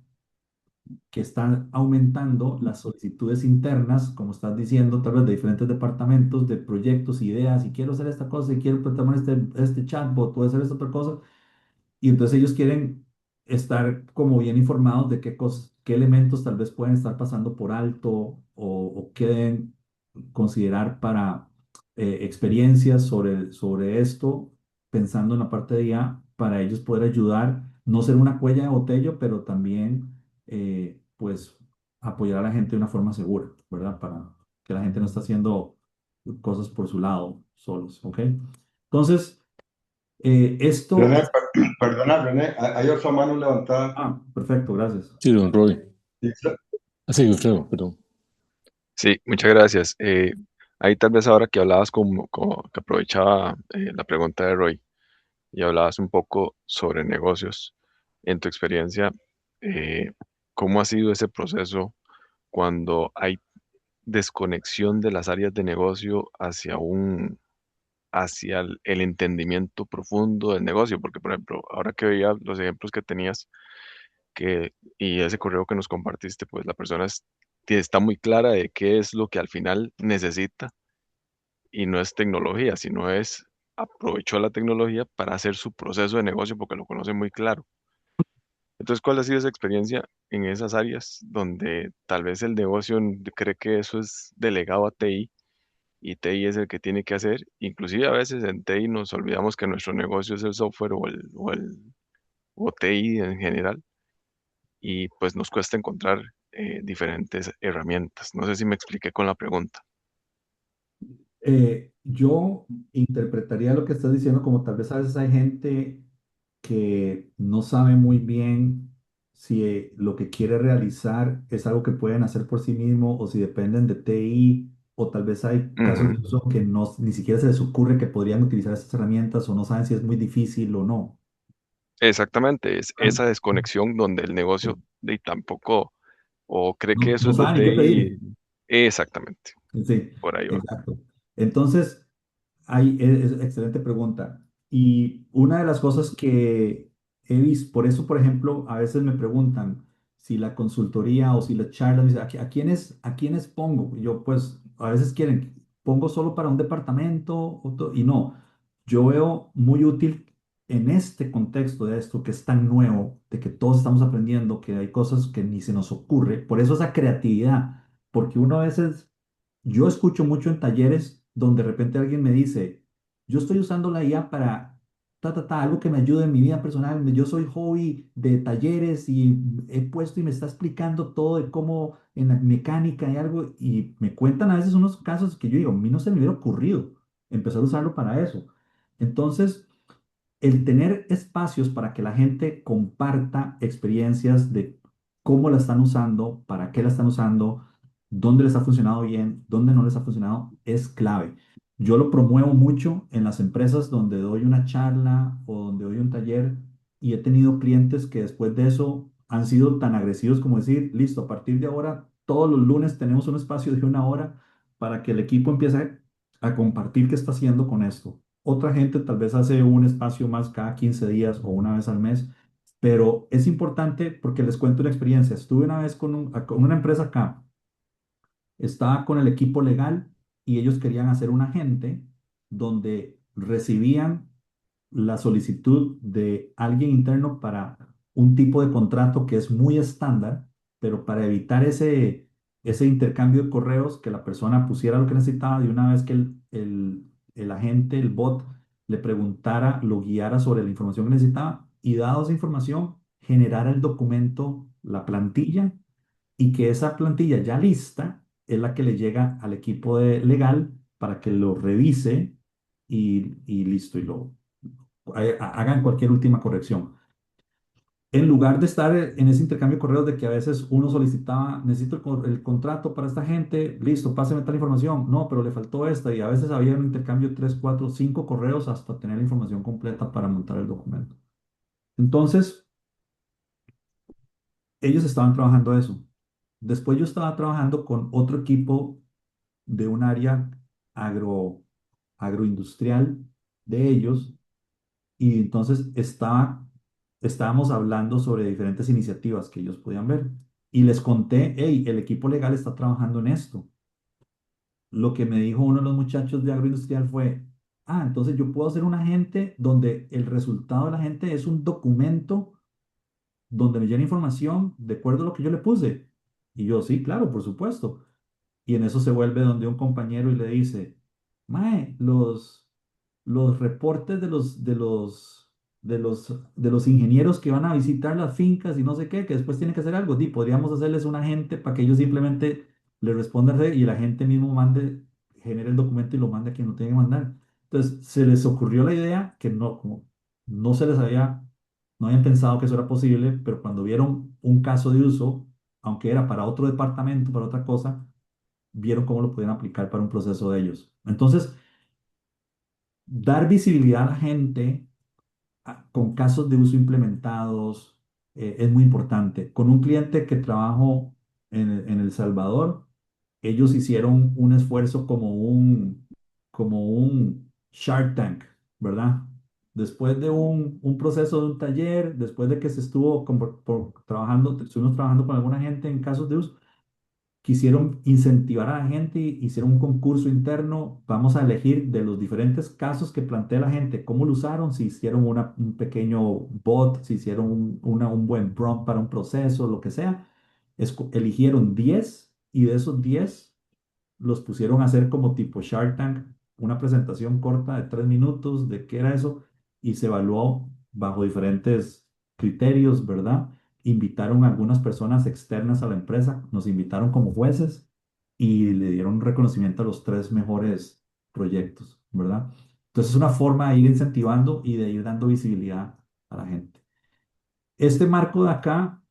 que están aumentando las solicitudes internas, como estás diciendo, tal vez de diferentes departamentos, de proyectos, ideas, y quiero hacer esta cosa, y quiero plantear este chatbot, puede hacer esta otra cosa, y entonces ellos quieren estar como bien informados de qué cosas, qué elementos tal vez pueden estar pasando por alto o qué deben considerar para experiencias sobre esto, pensando en la parte de IA, para ellos poder ayudar, no ser una cuella de botella, pero también pues apoyar a la gente de una forma segura, ¿verdad? Para que la gente no esté haciendo cosas por su lado solos, ¿ok? Entonces, esto René, perdona, René, hay otra mano levantada. Perfecto, gracias. Sí, don Roy. Sí, Sí, Alfredo, perdón. Sí, muchas gracias. Ahí tal vez ahora que hablabas que aprovechaba la pregunta de Roy y hablabas un poco sobre negocios, en tu experiencia, eh, ¿cómo ha sido ese proceso cuando hay desconexión de las áreas de negocio hacia el entendimiento profundo del negocio? Porque, por ejemplo, ahora que veía los ejemplos que tenías y ese correo que nos compartiste, pues la persona está muy clara de qué es lo que al final necesita y no es tecnología, sino aprovechó la tecnología para hacer su proceso de negocio porque lo conoce muy claro. Entonces, ¿cuál ha sido esa experiencia en esas áreas donde tal vez el negocio cree que eso es delegado a TI y TI es el que tiene que hacer? Inclusive a veces en TI nos olvidamos que nuestro negocio es el software o TI en general y pues nos cuesta encontrar diferentes herramientas. No sé si me expliqué con la pregunta. Yo interpretaría lo que estás diciendo como tal vez a veces hay gente que no sabe muy bien si lo que quiere realizar es algo que pueden hacer por sí mismo o si dependen de TI, o tal vez hay casos de Ujú. uso que no, ni siquiera se les ocurre que podrían utilizar estas herramientas o no saben si es muy difícil o no. Exactamente, es Ah, esa desconexión donde el negocio de tampoco o cree que no, eso no es de saben ni qué TI. pedir. Exactamente, Sí, por ahí va. exacto. Entonces, excelente pregunta. Y una de las cosas que he visto, por eso, por ejemplo, a veces me preguntan si la consultoría o si la charla, dice, a quiénes pongo? Y yo, pues, a veces quieren, pongo solo para un departamento y no. Yo veo muy útil en este contexto de esto que es tan nuevo, de que todos estamos aprendiendo, que hay cosas que ni se nos ocurre, por eso esa creatividad, porque uno a veces yo escucho mucho en talleres donde de repente alguien me dice, yo estoy usando la IA para algo que me ayude en mi vida personal. Yo soy hobby de talleres y he puesto y me está explicando todo de cómo en la mecánica y algo. Y me cuentan a veces unos casos que yo digo, a mí no se me hubiera ocurrido empezar a usarlo para eso. Entonces, el tener espacios para que la gente comparta experiencias de cómo la están usando, para qué la están usando, dónde les ha funcionado bien, dónde no les ha funcionado, es clave. Yo lo promuevo mucho en las empresas donde doy una charla o donde doy un taller, y he tenido clientes que después de eso han sido tan agresivos como decir, listo, a partir de ahora, todos los lunes tenemos un espacio de una hora para que el equipo empiece a compartir qué está haciendo con esto. Otra gente tal vez hace un espacio más cada 15 días o una vez al mes, pero es importante porque les cuento una experiencia. Estuve una vez con una empresa acá, estaba con el equipo legal y ellos querían hacer un agente donde recibían la solicitud de alguien interno para un tipo de contrato que es muy estándar, pero para evitar ese intercambio de correos, que la persona pusiera lo que necesitaba y una vez que el agente, el bot, le preguntara, lo guiara sobre la información que necesitaba y dado esa información, generara el documento, la plantilla, y que esa plantilla ya lista es la que le llega al equipo de legal para que lo revise y listo, y hagan cualquier última corrección. En lugar de estar en ese intercambio de correos de que a veces uno solicitaba, necesito el contrato para esta gente, listo, páseme tal información, no, pero le faltó esta, y a veces había un intercambio de 3, 4, 5 correos hasta tener la información completa para montar el documento. Entonces, ellos estaban trabajando eso. Después yo estaba trabajando con otro equipo de un área agro, agroindustrial de ellos, y entonces estábamos hablando sobre diferentes iniciativas que ellos podían ver. Y les conté, hey, el equipo legal está trabajando en esto. Lo que me dijo uno de los muchachos de agroindustrial fue, entonces yo puedo hacer un agente donde el resultado de la gente es un documento donde me llena información de acuerdo a lo que yo le puse. Y yo, sí, claro, por supuesto. Y en eso se vuelve donde un compañero y le dice, Mae, los reportes de los ingenieros que van a visitar las fincas y no sé qué, que después tienen que hacer algo, podríamos hacerles un agente para que ellos simplemente le respondan y la gente mismo genere el documento y lo mande a quien lo tiene que mandar. Entonces, se les ocurrió la idea que no, como no se les había, no habían pensado que eso era posible, pero cuando vieron un caso de uso, aunque era para otro departamento, para otra cosa, vieron cómo lo podían aplicar para un proceso de ellos. Entonces, dar visibilidad a la gente con casos de uso implementados es muy importante. Con un cliente que trabajo en El Salvador, ellos hicieron un esfuerzo como un Shark Tank, ¿verdad? Después de un proceso de un taller, después de que se estuvo estuvimos trabajando con alguna gente en casos de uso, quisieron incentivar a la gente y hicieron un concurso interno. Vamos a elegir de los diferentes casos que plantea la gente, cómo lo usaron, si hicieron un pequeño bot, si hicieron un buen prompt para un proceso, lo que sea. Eligieron 10 y de esos 10 los pusieron a hacer como tipo Shark Tank, una presentación corta de 3 minutos de qué era eso, y se evaluó bajo diferentes criterios, ¿verdad? Invitaron a algunas personas externas a la empresa, nos invitaron como jueces y le dieron un reconocimiento a los 3 mejores proyectos, ¿verdad? Entonces es una forma de ir incentivando y de ir dando visibilidad a la gente. Este marco de acá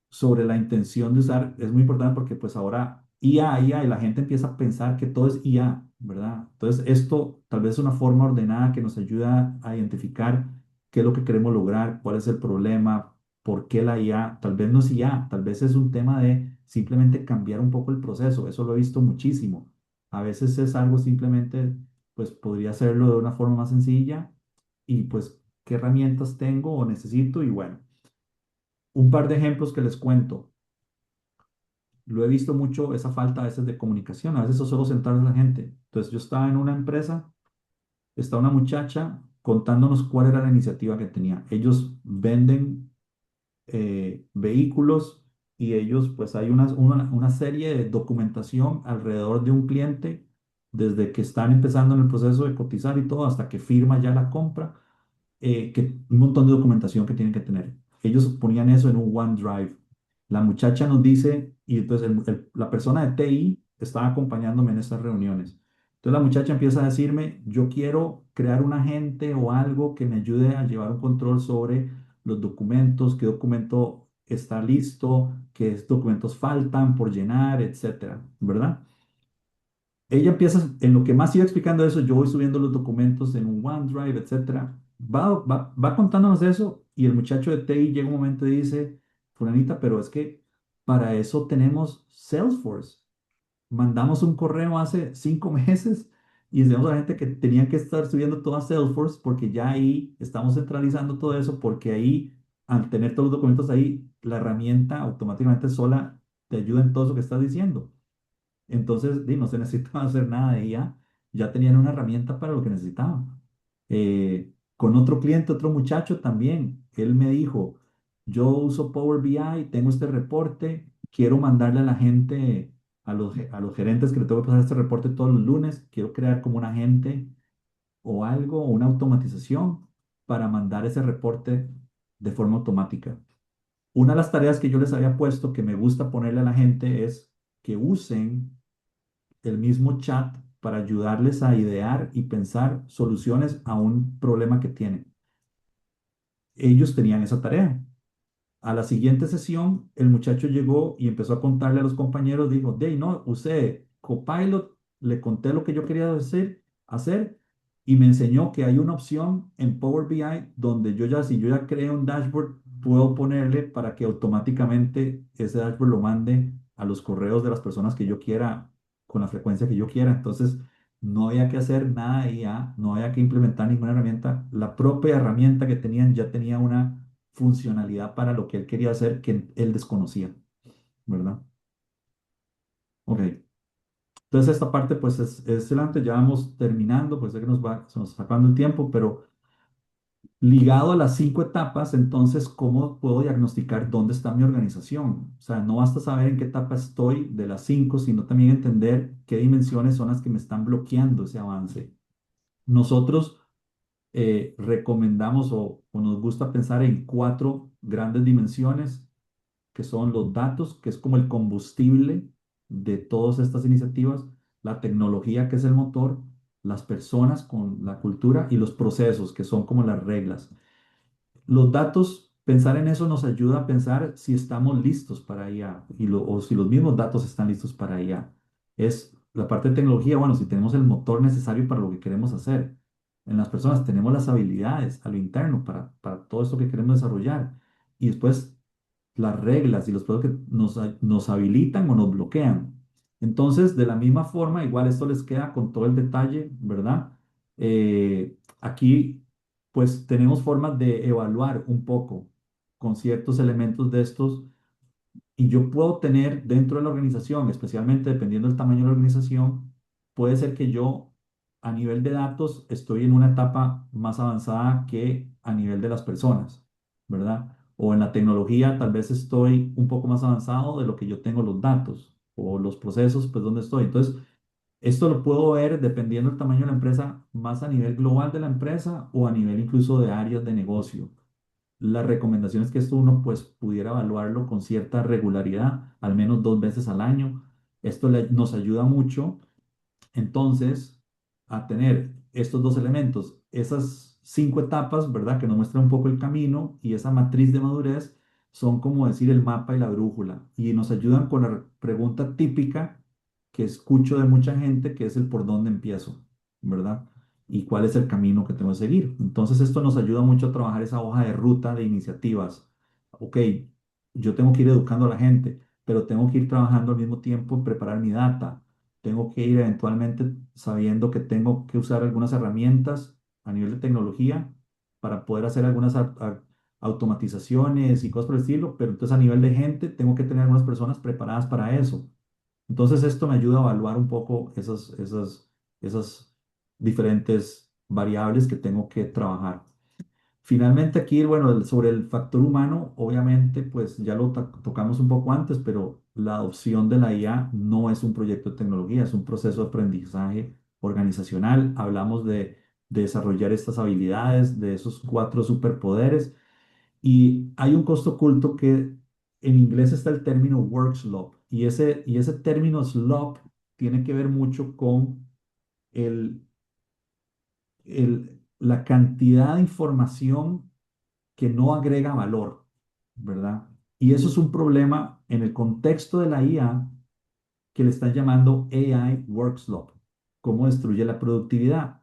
sobre la intención de usar es muy importante porque pues ahora IA y la gente empieza a pensar que todo es IA, ¿verdad? Entonces esto tal vez es una forma ordenada que nos ayuda a identificar qué es lo que queremos lograr, cuál es el problema, por qué la IA, tal vez no es IA, tal vez es un tema de simplemente cambiar un poco el proceso, eso lo he visto muchísimo. A veces es algo simplemente, pues podría hacerlo de una forma más sencilla y pues qué herramientas tengo o necesito y bueno. Un par de ejemplos que les cuento. Lo he visto mucho, esa falta a veces de comunicación, a veces es solo sentarse a la gente. Entonces yo estaba en una empresa, está una muchacha contándonos cuál era la iniciativa que tenía. Ellos venden vehículos y ellos, pues hay una serie de documentación alrededor de un cliente, desde que están empezando en el proceso de cotizar y todo, hasta que firma ya la compra que un montón de documentación que tienen que tener. Ellos ponían eso en un OneDrive. La muchacha nos dice, y entonces la persona de TI estaba acompañándome en estas reuniones. Entonces la muchacha empieza a decirme, yo quiero crear un agente o algo que me ayude a llevar un control sobre los documentos, qué documento está listo, qué documentos faltan por llenar, etcétera, ¿verdad? Ella empieza, en lo que más iba explicando eso, yo voy subiendo los documentos en un OneDrive, etcétera. Va contándonos eso y el muchacho de TI llega un momento y dice, fulanita, pero es que para eso tenemos Salesforce. Mandamos un correo hace 5 meses y decimos a la gente que tenía que estar subiendo todo a Salesforce porque ya ahí estamos centralizando todo eso porque ahí, al tener todos los documentos ahí, la herramienta automáticamente sola te ayuda en todo eso que estás diciendo. Entonces, no se necesitaba hacer nada de IA, ya tenían una herramienta para lo que necesitaban. Con otro cliente, otro muchacho también, él me dijo, yo uso Power BI, tengo este reporte, quiero mandarle a la gente, a los gerentes que le tengo que pasar este reporte todos los lunes, quiero crear como un agente o algo, una automatización para mandar ese reporte de forma automática. Una de las tareas que yo les había puesto que me gusta ponerle a la gente es que usen el mismo chat para ayudarles a idear y pensar soluciones a un problema que tienen. Ellos tenían esa tarea. A la siguiente sesión, el muchacho llegó y empezó a contarle a los compañeros, dijo, Dey, no, usé Copilot, le conté lo que yo quería hacer y me enseñó que hay una opción en Power BI donde yo ya, si yo ya creé un dashboard, puedo ponerle para que automáticamente ese dashboard lo mande a los correos de las personas que yo quiera, con la frecuencia que yo quiera. Entonces, no había que hacer nada de IA, no había que implementar ninguna herramienta. La propia herramienta que tenían ya tenía una funcionalidad para lo que él quería hacer que él desconocía, ¿verdad? Ok. Entonces esta parte pues es excelente, ya vamos terminando, pues sé que se nos está acabando el tiempo, pero ligado a las 5 etapas, entonces, ¿cómo puedo diagnosticar dónde está mi organización? O sea, no basta saber en qué etapa estoy de las 5, sino también entender qué dimensiones son las que me están bloqueando ese avance. Nosotros recomendamos o nos gusta pensar en 4 grandes dimensiones que son los datos, que es como el combustible de todas estas iniciativas, la tecnología, que es el motor, las personas con la cultura y los procesos, que son como las reglas. Los datos, pensar en eso nos ayuda a pensar si estamos listos para IA o si los mismos datos están listos para IA. Es la parte de tecnología, bueno, si tenemos el motor necesario para lo que queremos hacer. En las personas tenemos las habilidades a lo interno para todo esto que queremos desarrollar. Y después las reglas y los procesos que nos habilitan o nos bloquean. Entonces, de la misma forma, igual esto les queda con todo el detalle, ¿verdad? Aquí, pues tenemos formas de evaluar un poco con ciertos elementos de estos y yo puedo tener dentro de la organización, especialmente dependiendo del tamaño de la organización, puede ser que yo a nivel de datos estoy en una etapa más avanzada que a nivel de las personas, ¿verdad? O en la tecnología tal vez estoy un poco más avanzado de lo que yo tengo los datos o los procesos, pues donde estoy. Entonces, esto lo puedo ver dependiendo del tamaño de la empresa, más a nivel global de la empresa o a nivel incluso de áreas de negocio. La recomendación es que esto uno pues pudiera evaluarlo con cierta regularidad, al menos 2 veces al año. Esto nos ayuda mucho. Entonces, a tener estos dos elementos, esas 5 etapas, ¿verdad? Que nos muestran un poco el camino y esa matriz de madurez son como decir el mapa y la brújula y nos ayudan con la pregunta típica que escucho de mucha gente, que es el por dónde empiezo, ¿verdad? Y cuál es el camino que tengo que seguir. Entonces esto nos ayuda mucho a trabajar esa hoja de ruta de iniciativas. Ok, yo tengo que ir educando a la gente, pero tengo que ir trabajando al mismo tiempo en preparar mi data. Tengo que ir eventualmente sabiendo que tengo que usar algunas herramientas a nivel de tecnología para poder hacer algunas automatizaciones y cosas por el estilo, pero entonces a nivel de gente tengo que tener algunas personas preparadas para eso. Entonces esto me ayuda a evaluar un poco esas diferentes variables que tengo que trabajar. Finalmente aquí, bueno, sobre el factor humano, obviamente, pues ya lo tocamos un poco antes, pero la adopción de la IA no es un proyecto de tecnología, es un proceso de aprendizaje organizacional. Hablamos de desarrollar estas habilidades, de esos 4 superpoderes, y hay un costo oculto que en inglés está el término work slop, y ese término slop tiene que ver mucho con el, la cantidad de información que no agrega valor, ¿verdad? Y eso es un problema en el contexto de la IA que le están llamando AI Work Slop, cómo destruye la productividad.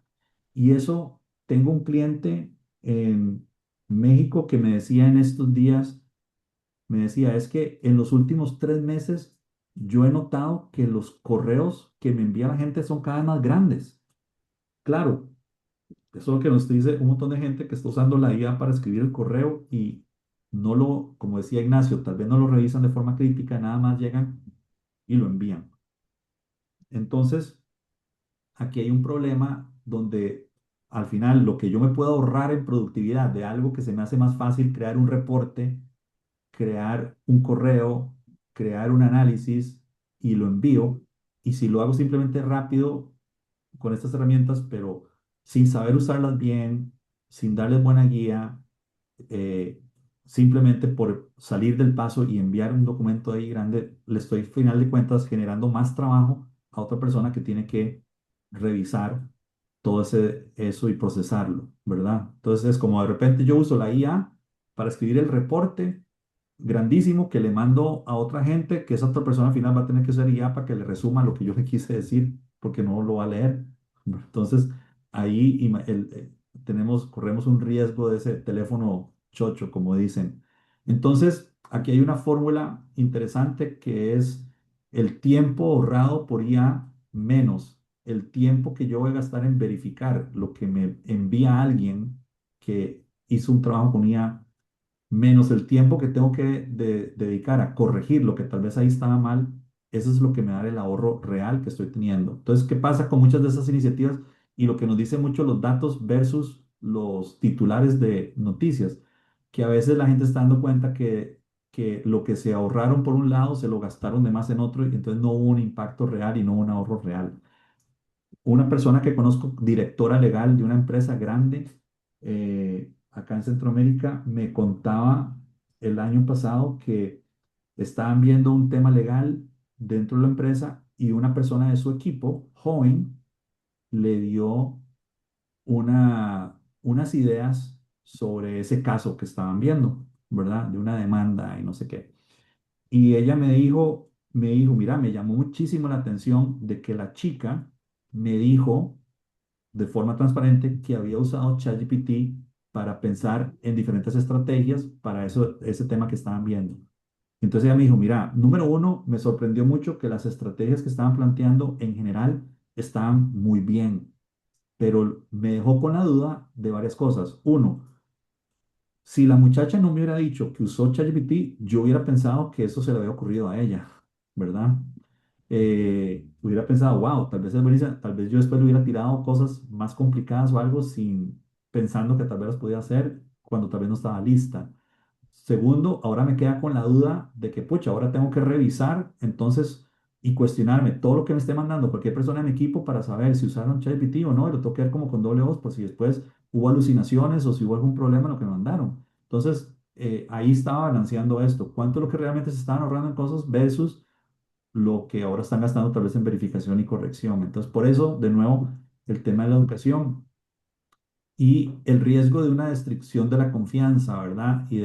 Y eso, tengo un cliente en México que me decía en estos días, me decía, es que en los últimos 3 meses yo he notado que los correos que me envía la gente son cada vez más grandes. Claro, eso es lo que nos dice un montón de gente que está usando la IA para escribir el correo y no lo, como decía Ignacio, tal vez no lo revisan de forma crítica, nada más llegan y lo envían. Entonces, aquí hay un problema donde al final lo que yo me puedo ahorrar en productividad de algo que se me hace más fácil crear un reporte, crear un correo, crear un análisis y lo envío. Y si lo hago simplemente rápido con estas herramientas, pero sin saber usarlas bien, sin darles buena guía, eh, simplemente por salir del paso y enviar un documento ahí grande, le estoy, al final de cuentas, generando más trabajo a otra persona que tiene que revisar todo eso y procesarlo, ¿verdad? Entonces es como de repente yo uso la IA para escribir el reporte grandísimo que le mando a otra gente, que esa otra persona al final va a tener que usar IA para que le resuma lo que yo le quise decir, porque no lo va a leer. Entonces, ahí corremos un riesgo de ese teléfono chocho, como dicen. Entonces, aquí hay una fórmula interesante que es el tiempo ahorrado por IA menos el tiempo que yo voy a gastar en verificar lo que me envía alguien que hizo un trabajo con IA menos el tiempo que tengo que dedicar a corregir lo que tal vez ahí estaba mal, eso es lo que me da el ahorro real que estoy teniendo. Entonces, ¿qué pasa con muchas de esas iniciativas y lo que nos dicen mucho los datos versus los titulares de noticias? Que a veces la gente está dando cuenta que lo que se ahorraron por un lado se lo gastaron de más en otro y entonces no hubo un impacto real y no hubo un ahorro real. Una persona que conozco, directora legal de una empresa grande acá en Centroamérica, me contaba el año pasado que estaban viendo un tema legal dentro de la empresa y una persona de su equipo, joven, le dio unas ideas sobre ese caso que estaban viendo, ¿verdad? De una demanda y no sé qué. Y ella me dijo, mira, me llamó muchísimo la atención de que la chica me dijo de forma transparente que había usado ChatGPT para pensar en diferentes estrategias para ese tema que estaban viendo. Entonces ella me dijo, mira, número uno, me sorprendió mucho que las estrategias que estaban planteando en general estaban muy bien, pero me dejó con la duda de varias cosas. Uno, si la muchacha no me hubiera dicho que usó ChatGPT, yo hubiera pensado que eso se le había ocurrido a ella, ¿verdad? Hubiera pensado, wow, tal vez es buenísima, tal vez yo después le hubiera tirado cosas más complicadas o algo sin pensando que tal vez las podía hacer cuando tal vez no estaba lista. Segundo, ahora me queda con la duda de que, pucha, ahora tengo que revisar entonces y cuestionarme todo lo que me esté mandando cualquier persona en mi equipo para saber si usaron ChatGPT o no, y lo tengo que ver como con doble voz por si después hubo alucinaciones o si hubo algún problema en lo que me mandaron. Entonces, ahí estaba balanceando esto. ¿Cuánto es lo que realmente se estaban ahorrando en cosas versus lo que ahora están gastando tal vez en verificación y corrección? Entonces, por eso, de nuevo, el tema de la educación y el riesgo de una destrucción de la confianza, ¿verdad? Y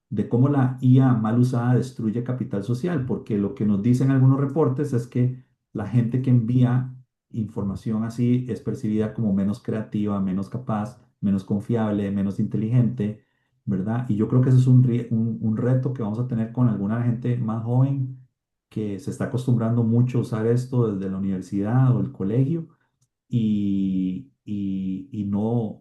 de cómo la IA mal usada destruye capital social, porque lo que nos dicen algunos reportes es que la gente que envía información así es percibida como menos creativa, menos capaz, menos confiable, menos inteligente, ¿verdad? Y yo creo que ese es un reto que vamos a tener con alguna gente más joven que se está acostumbrando mucho a usar esto desde la universidad o el colegio y no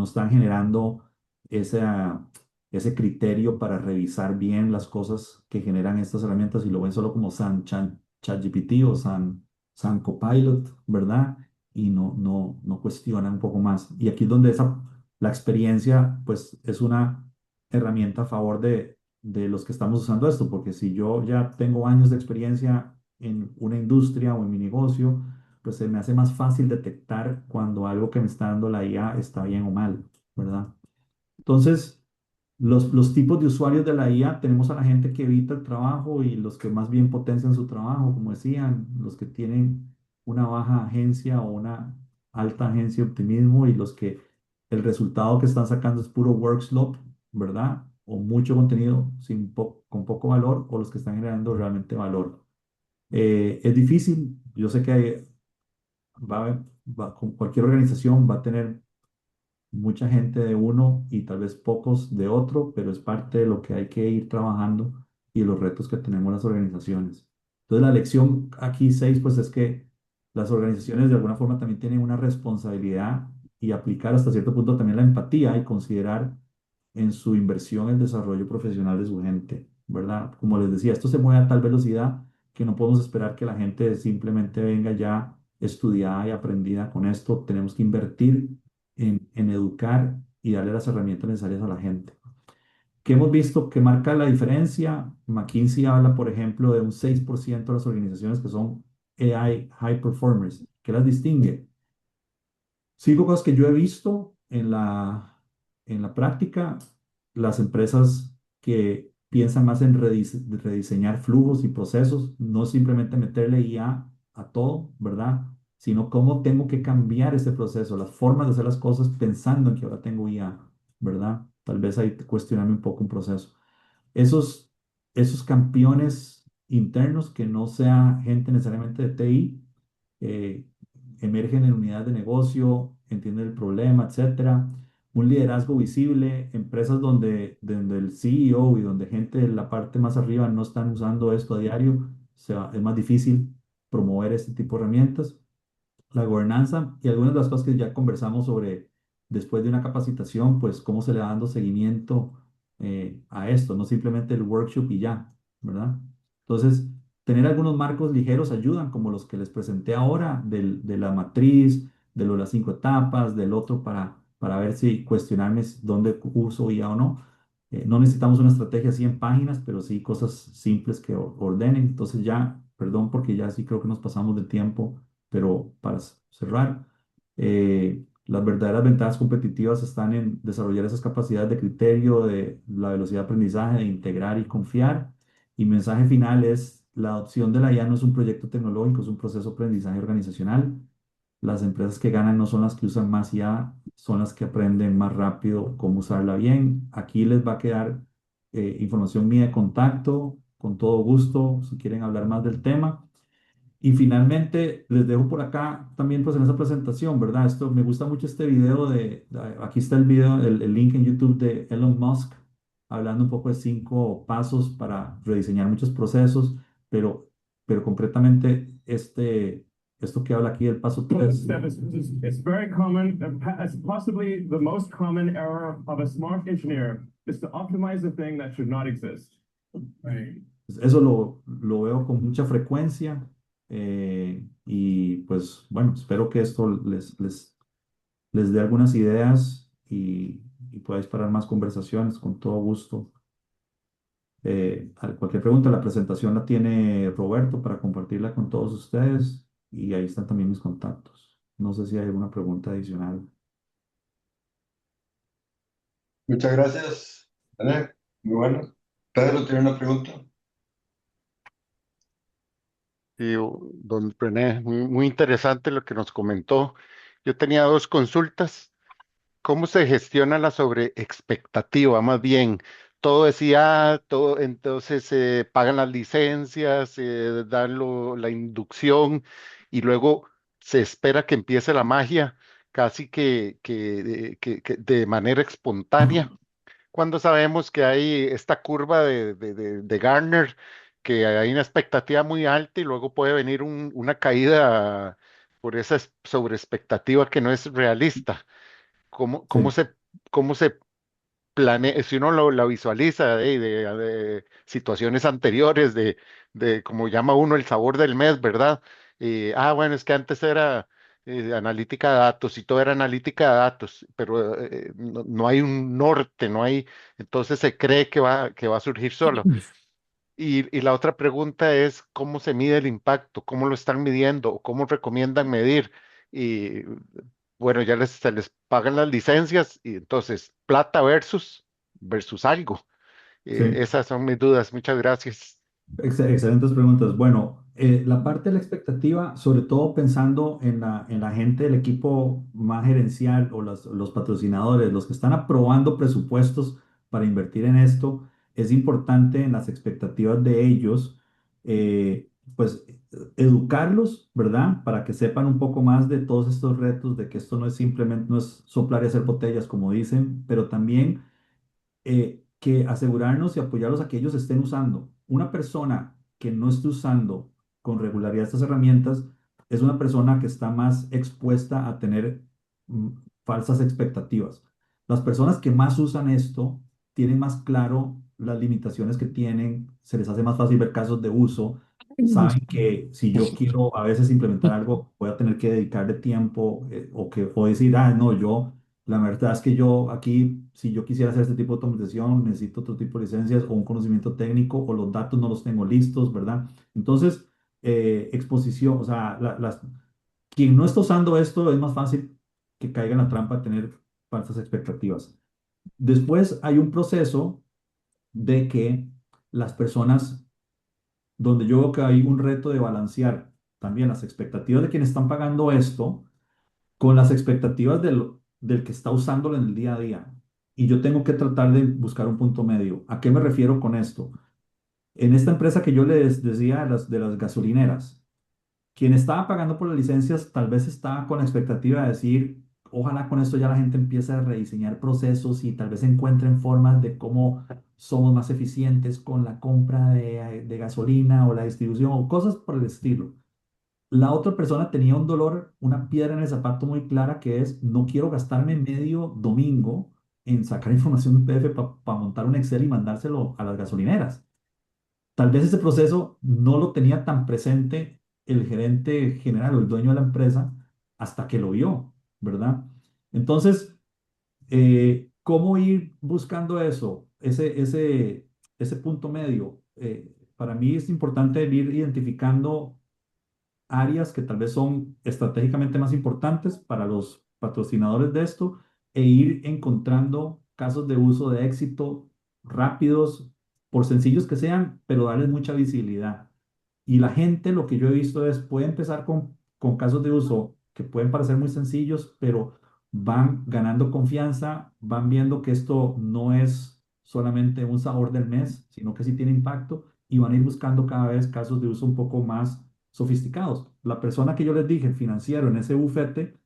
están generando ese criterio para revisar bien las cosas que generan estas herramientas y lo ven solo como ChatGPT o San Copilot, ¿verdad? Y no cuestionan un poco más. Y aquí es donde la experiencia, pues, es una herramienta a favor de los que estamos usando esto, porque si yo ya tengo años de experiencia en una industria o en mi negocio, pues se me hace más fácil detectar cuando algo que me está dando la IA está bien o mal, ¿verdad? Entonces, los tipos de usuarios de la IA, tenemos a la gente que evita el trabajo y los que más bien potencian su trabajo, como decían, los que tienen una baja agencia o una alta agencia de optimismo y los que el resultado que están sacando es puro work slop, ¿verdad? O mucho contenido con poco valor o los que están generando realmente valor. Es difícil, yo sé que con cualquier organización va a tener mucha gente de uno y tal vez pocos de otro, pero es parte de lo que hay que ir trabajando y los retos que tenemos las organizaciones. Entonces, la lección aquí 6, pues es que las organizaciones de alguna forma también tienen una responsabilidad y aplicar hasta cierto punto también la empatía y considerar en su inversión el desarrollo profesional de su gente, ¿verdad? Como les decía, esto se mueve a tal velocidad que no podemos esperar que la gente simplemente venga ya estudiada y aprendida con esto. Tenemos que invertir en educar y darle las herramientas necesarias a la gente. ¿Qué hemos visto que marca la diferencia? McKinsey habla, por ejemplo, de un 6% de las organizaciones que son AI High Performers. ¿Qué las distingue? Cinco cosas que yo he visto en la práctica, las empresas que piensan más en rediseñar flujos y procesos, no simplemente meterle IA a todo, ¿verdad? Sino cómo tengo que cambiar ese proceso, las formas de hacer las cosas pensando en que ahora tengo IA, ¿verdad? Tal vez ahí cuestionarme un poco un proceso. Esos, esos campeones internos que no sea gente necesariamente de TI, eh, emergen en unidades de negocio, entienden el problema, etcétera. Un liderazgo visible, empresas donde el CEO y donde gente de la parte más arriba no están usando esto a diario, es más difícil promover este tipo de herramientas. La gobernanza y algunas de las cosas que ya conversamos sobre después de una capacitación, pues cómo se le va dando seguimiento a esto, no simplemente el workshop y ya, ¿verdad? Entonces, tener algunos marcos ligeros ayudan, como los que les presenté ahora, de la matriz, de las 5 etapas, del otro para ver si cuestionarme dónde uso IA o no. No necesitamos una estrategia así en páginas, pero sí cosas simples que ordenen. Entonces ya, perdón porque ya sí creo que nos pasamos del tiempo, pero para cerrar, las verdaderas ventajas competitivas están en desarrollar esas capacidades de criterio, de la velocidad de aprendizaje, de integrar y confiar. Y mensaje final es, la adopción de la IA no es un proyecto tecnológico, es un proceso de aprendizaje organizacional. Las empresas que ganan no son las que usan más IA, son las que aprenden más rápido cómo usarla bien. Aquí les va a quedar información mía de contacto, con todo gusto, si quieren hablar más del tema. Y finalmente, les dejo por acá también pues en esa presentación, ¿verdad? Esto, me gusta mucho este video aquí está el video, el link en YouTube de Elon Musk, hablando un poco de 5 pasos para rediseñar muchos procesos, pero, pero concretamente esto que habla aquí del paso 3. It's very common, as possibly the most common error of a smart engineer is to optimize a thing that should not exist. Right. Eso lo veo con mucha frecuencia y pues bueno, espero que esto les dé algunas ideas y podáis parar más conversaciones con todo gusto. Cualquier pregunta, la presentación la tiene Roberto para compartirla con todos ustedes y ahí están también mis contactos. No sé si hay alguna pregunta adicional. Muchas gracias, Daniel. Muy bueno. Pedro tiene una pregunta. Y don René, muy interesante lo que nos comentó. Yo tenía dos consultas. ¿Cómo se gestiona la sobreexpectativa? Más bien, todo decía, todo, entonces se pagan las licencias, se dan la inducción y luego se espera que empiece la magia casi que de manera espontánea cuando sabemos que hay esta curva de Gartner, que hay una expectativa muy alta y luego puede venir una caída por esa sobreexpectativa que no es realista. ¿Cómo, cómo Sí. se, cómo se planea, si uno la visualiza de situaciones anteriores, de como llama uno el sabor del mes, ¿verdad? Bueno, es que antes era analítica de datos y todo era analítica de datos, pero no hay un norte, no hay, entonces se cree que va a surgir solo. Y la otra pregunta es, ¿cómo se mide el impacto? ¿Cómo lo están midiendo? ¿O cómo recomiendan medir? Y bueno, se les pagan las licencias y entonces plata versus algo. Sí. Esas son mis dudas. Muchas gracias. Excelentes preguntas. Bueno, la parte de la expectativa, sobre todo pensando en la gente del equipo más gerencial o los patrocinadores, los que están aprobando presupuestos para invertir en esto, es importante en las expectativas de ellos, pues educarlos, ¿verdad? Para que sepan un poco más de todos estos retos, de que esto no es simplemente, no es soplar y hacer botellas, como dicen, pero también que asegurarnos y apoyarlos a que ellos estén usando. Una persona que no esté usando con regularidad estas herramientas es una persona que está más expuesta a tener mm, falsas expectativas. Las personas que más usan esto tienen más claro las limitaciones que tienen, se les hace más fácil ver casos de uso, saben que si yo quiero a veces implementar algo, voy a tener que dedicarle tiempo o decir, no, yo la verdad es que yo aquí, si yo quisiera hacer este tipo de automatización, necesito otro tipo de licencias o un conocimiento técnico o los datos no los tengo listos, ¿verdad? Entonces, exposición, o sea, quien no está usando esto es más fácil que caiga en la trampa de tener falsas expectativas. Después hay un proceso de que las personas, donde yo veo que hay un reto de balancear también las expectativas de quienes están pagando esto con las expectativas del que está usándolo en el día a día. Y yo tengo que tratar de buscar un punto medio. ¿A qué me refiero con esto? En esta empresa que yo les decía de las gasolineras, quien estaba pagando por las licencias tal vez estaba con la expectativa de decir, ojalá con esto ya la gente empiece a rediseñar procesos y tal vez encuentren formas de cómo somos más eficientes con la compra de gasolina o la distribución o cosas por el estilo. La otra persona tenía un dolor, una piedra en el zapato muy clara que es, no quiero gastarme medio domingo en sacar información de un PDF para montar un Excel y mandárselo a las gasolineras. Tal vez ese proceso no lo tenía tan presente el gerente general o el dueño de la empresa hasta que lo vio, ¿verdad? Entonces, ¿cómo ir buscando eso? Ese punto medio. Para mí es importante ir identificando áreas que tal vez son estratégicamente más importantes para los patrocinadores de esto e ir encontrando casos de uso de éxito rápidos, por sencillos que sean, pero darles mucha visibilidad. Y la gente, lo que yo he visto es, puede empezar con casos de uso que pueden parecer muy sencillos, pero van ganando confianza, van viendo que esto no es solamente un sabor del mes, sino que sí tiene impacto y van a ir buscando cada vez casos de uso un poco más sofisticados. La persona que yo les dije, el financiero en ese bufete,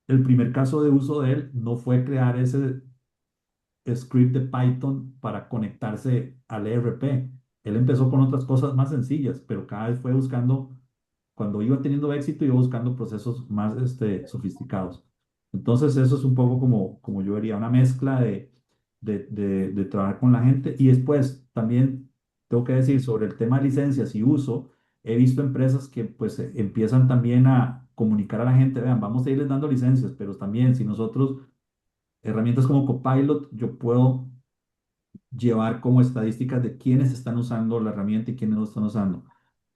el primer caso de uso de él no fue crear ese script de Python para conectarse al ERP. Él empezó con otras cosas más sencillas, pero cada vez fue buscando, cuando iba teniendo éxito, iba buscando procesos más sofisticados. Entonces, eso es un poco como yo vería, una mezcla de trabajar con la gente. Y después, también tengo que decir sobre el tema de licencias y uso, he visto empresas que pues empiezan también a comunicar a la gente, vean, vamos a irles dando licencias, pero también si nosotros herramientas como Copilot, yo puedo llevar como estadísticas de quiénes están usando la herramienta y quiénes no están usando.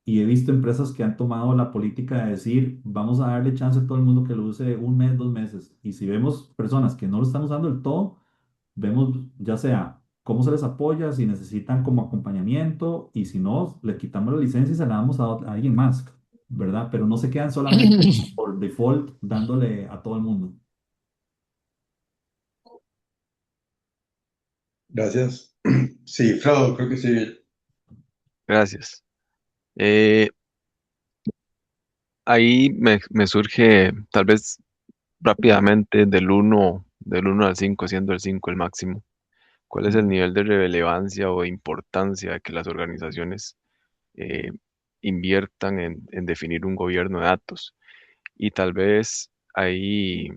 Y he visto empresas que han tomado la política de decir, vamos a darle chance a todo el mundo que lo use un mes, 2 meses. Y si vemos personas que no lo están usando del todo, vemos ya sea cómo se les apoya, si necesitan como acompañamiento y si no, le quitamos la licencia y se la damos a alguien más, ¿verdad? Pero no se quedan solamente por default dándole a todo el mundo. Gracias. Sí, Frodo, creo que sí. Gracias. Eh, Ahí me surge tal vez rápidamente del uno al 5 siendo el 5 el máximo. ¿Cuál es el nivel de relevancia o de importancia de que las organizaciones eh, inviertan en definir un gobierno de datos? Y tal vez ahí,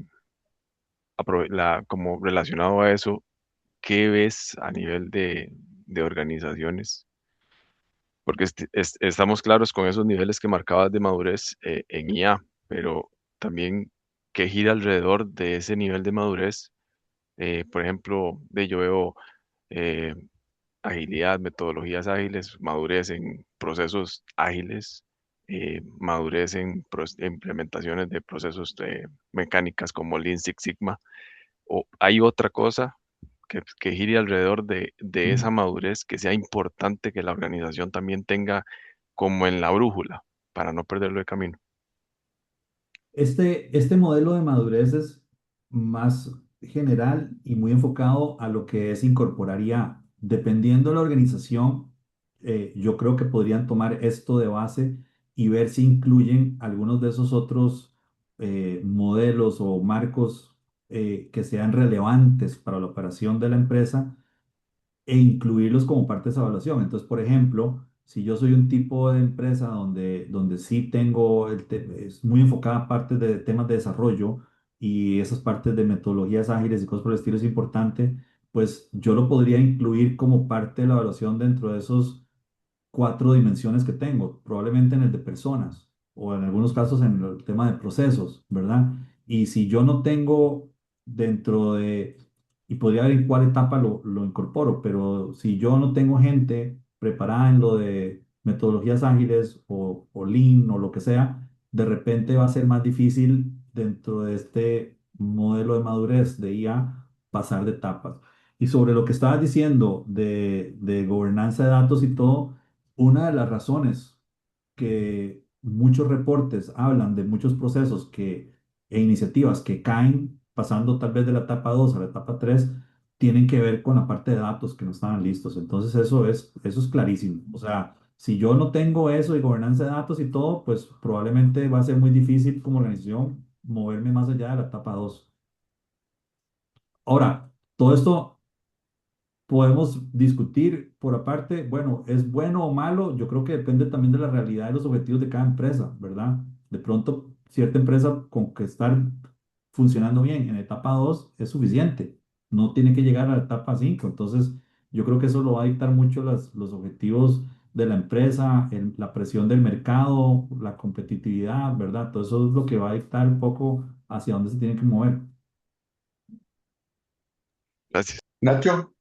como relacionado a eso, ¿qué ves a nivel de organizaciones? Porque estamos claros con esos niveles que marcabas de madurez en IA, pero también qué gira alrededor de ese nivel de madurez. Por ejemplo, yo veo eh, agilidad, metodologías ágiles, madurez en procesos ágiles, madurez en implementaciones de procesos mecánicas como Lean Six Sigma. ¿O hay otra cosa que gire alrededor de esa madurez que sea importante que la organización también tenga como en la brújula para no perderlo de camino? Este modelo de madurez es más general y muy enfocado a lo que es incorporar IA. Dependiendo de la organización, yo creo que podrían tomar esto de base y ver si incluyen algunos de esos otros modelos o marcos que sean relevantes para la operación de la empresa e incluirlos como parte de esa evaluación. Entonces, por ejemplo, si yo soy un tipo de empresa donde sí tengo, es muy enfocada parte de temas de desarrollo y esas partes de metodologías ágiles y cosas por el estilo es importante, pues yo lo podría incluir como parte de la evaluación dentro de esos cuatro dimensiones que tengo, probablemente en el de personas o en algunos casos en el tema de procesos, ¿verdad? Y si yo no tengo dentro de, y podría ver en cuál etapa lo incorporo, pero si yo no tengo gente preparada en lo de metodologías ágiles o Lean o lo que sea, de repente va a ser más difícil dentro de este modelo de madurez de IA pasar de etapas. Y sobre lo que estabas diciendo de gobernanza de datos y todo, una de las razones que muchos reportes hablan de muchos procesos e iniciativas que caen pasando tal vez de la etapa 2 a la etapa 3 tienen que ver con la parte de datos que no estaban listos. Entonces eso es clarísimo. O sea, si yo no tengo eso de gobernanza de datos y todo, pues probablemente va a ser muy difícil como organización moverme más allá de la etapa 2. Ahora, todo esto podemos discutir por aparte, bueno, ¿es bueno o malo? Yo creo que depende también de la realidad de los objetivos de cada empresa, ¿verdad? De pronto, cierta empresa con que estar funcionando bien en etapa 2 es suficiente, no tiene que llegar a la etapa 5. Entonces, yo creo que eso lo va a dictar mucho los objetivos de la empresa, la presión del mercado, la competitividad, ¿verdad? Todo eso es lo que va a dictar un poco hacia dónde se tiene que mover. Gracias. Nacho,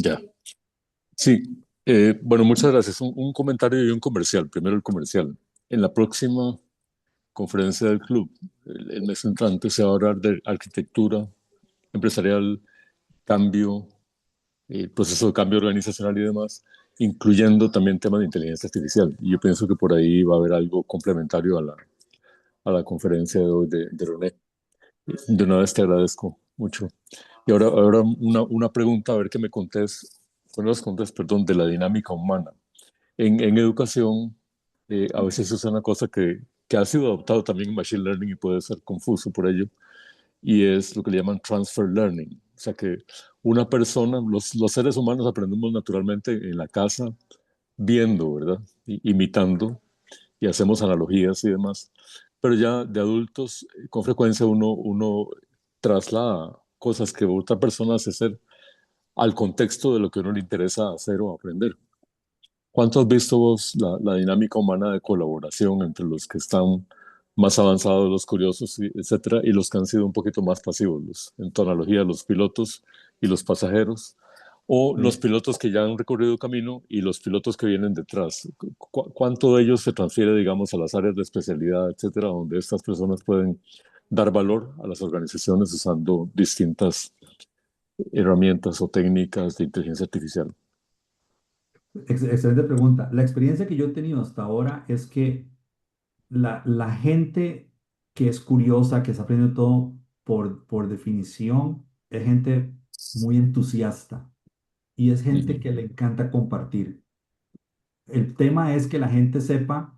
Ya. Sí, bueno, muchas gracias. Un comentario y un comercial. Primero el comercial. En la próxima conferencia del club, el mes entrante, se va a hablar de arquitectura empresarial, cambio, proceso de cambio organizacional y demás, incluyendo también temas de inteligencia artificial. Y yo pienso que por ahí va a haber algo complementario a la conferencia de hoy de René. De una vez te agradezco mucho. Y ahora una pregunta, a ver que me contés, bueno, nos contés, perdón, de la dinámica humana. En educación, a veces se usa una cosa que ha sido adoptado también en Machine Learning y puede ser confuso por ello, y es lo que le llaman transfer learning. O sea que una persona, los seres humanos aprendemos naturalmente en la casa, viendo, ¿verdad? Imitando, y hacemos analogías y demás. Pero ya de adultos, con frecuencia uno traslada cosas que otra persona hace hacer al contexto de lo que a uno le interesa hacer o aprender. ¿Cuánto has visto vos la dinámica humana de colaboración entre los que están más avanzados, los curiosos, etcétera, y los que han sido un poquito más pasivos, en tu analogía, los pilotos y los pasajeros, o los Sí. pilotos que ya han recorrido camino y los pilotos que vienen detrás? ¿Cuánto de ellos se transfiere, digamos, a las áreas de especialidad, etcétera, donde estas personas pueden dar valor a las organizaciones usando distintas herramientas o técnicas de inteligencia artificial. Excelente pregunta. La experiencia que yo he tenido hasta ahora es que la gente que es curiosa, que está aprendiendo todo por definición, es gente muy entusiasta y es gente Ujú. que le encanta compartir. El tema es que la gente sepa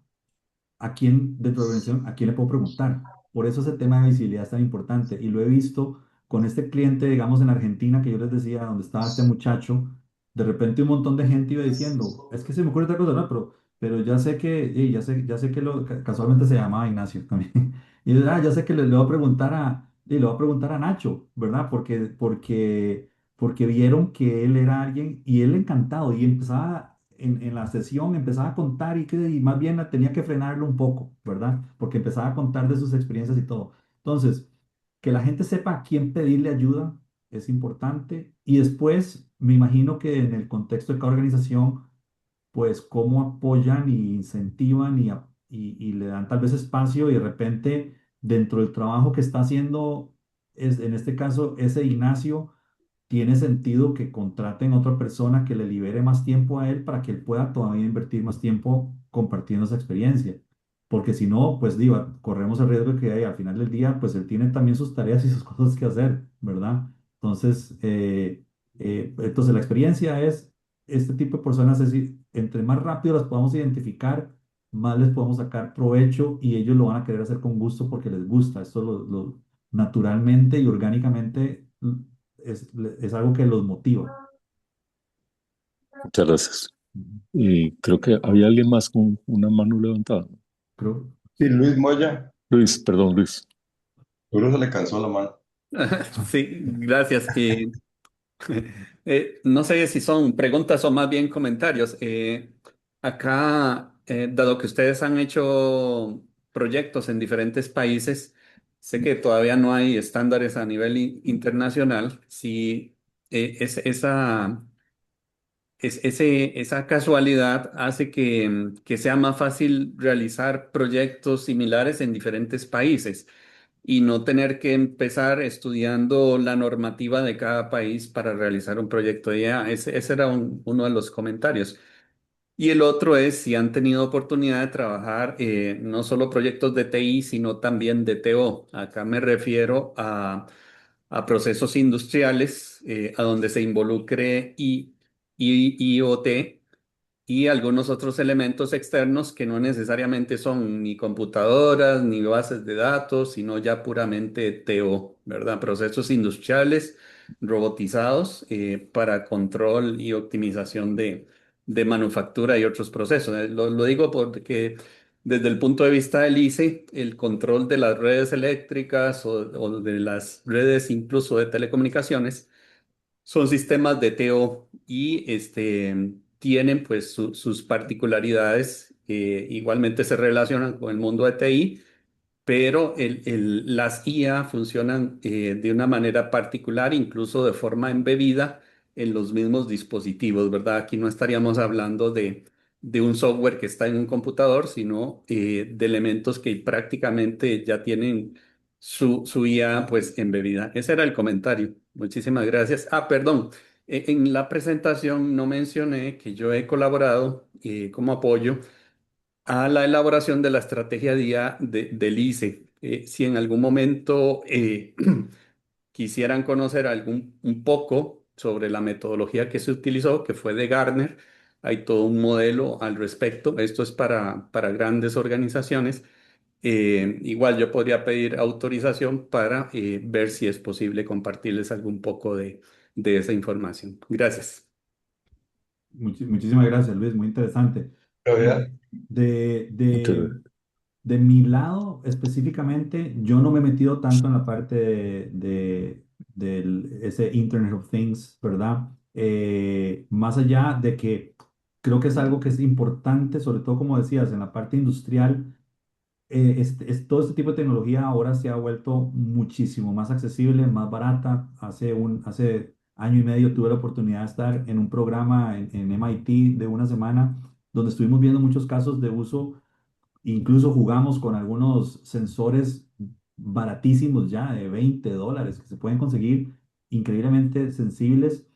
a quién dentro de la organización, a quién le puedo preguntar. Por eso ese tema de visibilidad es tan importante. Y lo he visto con este cliente, digamos, en Argentina, que yo les decía, donde estaba este muchacho, de repente un montón de gente iba diciendo, es que se me ocurre otra cosa, ¿no? Pero ya sé que, ya sé que casualmente se llamaba Ignacio también. Y ya sé que le voy a preguntar le voy a preguntar a Nacho, ¿verdad? Porque vieron que él era alguien y él encantado y empezaba en la sesión, empezaba a contar y más bien tenía que frenarlo un poco, ¿verdad? Porque empezaba a contar de sus experiencias y todo. Entonces, que la gente sepa a quién pedirle ayuda es importante y después me imagino que en el contexto de cada organización, pues cómo apoyan y incentivan y le dan tal vez espacio y de repente dentro del trabajo que está haciendo, en este caso, ese Ignacio tiene sentido que contraten a otra persona que le libere más tiempo a él para que él pueda todavía invertir más tiempo compartiendo esa experiencia. Porque si no, pues digo, corremos el riesgo de que al final del día, pues él tiene también sus tareas y sus cosas que hacer, ¿verdad? Entonces, entonces la experiencia es, este tipo de personas, es decir, entre más rápido las podamos identificar, más les podemos sacar provecho y ellos lo van a querer hacer con gusto porque les gusta. Esto naturalmente y orgánicamente es algo que los motiva. Muchas gracias. Ujú. Y creo que había alguien más con una mano levantada. Creo, Sí, Luis Moya, Luis, perdón, Luis. seguro se le cansó la mano. Sí, gracias. No sé si son preguntas o más bien comentarios. Acá, dado que ustedes han hecho proyectos en diferentes países, sé que todavía no hay estándares a nivel internacional. Si esa casualidad hace que sea más fácil realizar proyectos similares en diferentes países y no tener que empezar estudiando la normativa de cada país para realizar un proyecto de IA. Ese era uno de los comentarios. Y el otro es si han tenido oportunidad de trabajar no solo proyectos de TI, sino también de TO. Acá me refiero a procesos industriales a donde se involucre IoT y algunos otros elementos externos que no necesariamente son ni computadoras ni bases de datos, sino ya puramente TO, ¿verdad? Procesos industriales robotizados para control y optimización de manufactura y otros procesos. Lo digo porque desde el punto de vista del ICE, el control de las redes eléctricas o de las redes incluso de telecomunicaciones son sistemas de TO y tienen pues sus particularidades. Igualmente se relacionan con el mundo de TI, pero las IA funcionan de una manera particular, incluso de forma embebida en los mismos dispositivos, ¿verdad? Aquí no estaríamos hablando de un software que está en un computador, sino de elementos que prácticamente ya tienen su IA pues embebida. Ese era el comentario. Muchísimas gracias. Ah, perdón. En la presentación no mencioné que yo he colaborado como apoyo a la elaboración de la estrategia día del ICE. Si en algún momento quisieran conocer un poco sobre la metodología que se utilizó, que fue de Gartner, hay todo un modelo al respecto. Esto es para grandes organizaciones. Igual yo podría pedir autorización para ver si es posible compartirles algún poco de esa información. Gracias. muchísimas gracias, Luis, muy interesante. Pero ya, De, de, Muchas de, gracias. de mi lado específicamente, yo no me he metido tanto en la parte del ese Internet of Things, ¿verdad? Más allá de que creo que es algo que es importante, sobre todo como decías, en la parte industrial. Todo este tipo de tecnología ahora se ha vuelto muchísimo más accesible, más barata. Hace año y medio tuve la oportunidad de estar en un programa en MIT de una semana donde estuvimos viendo muchos casos de uso. Incluso jugamos con algunos sensores baratísimos ya, de $20, que se pueden conseguir increíblemente sensibles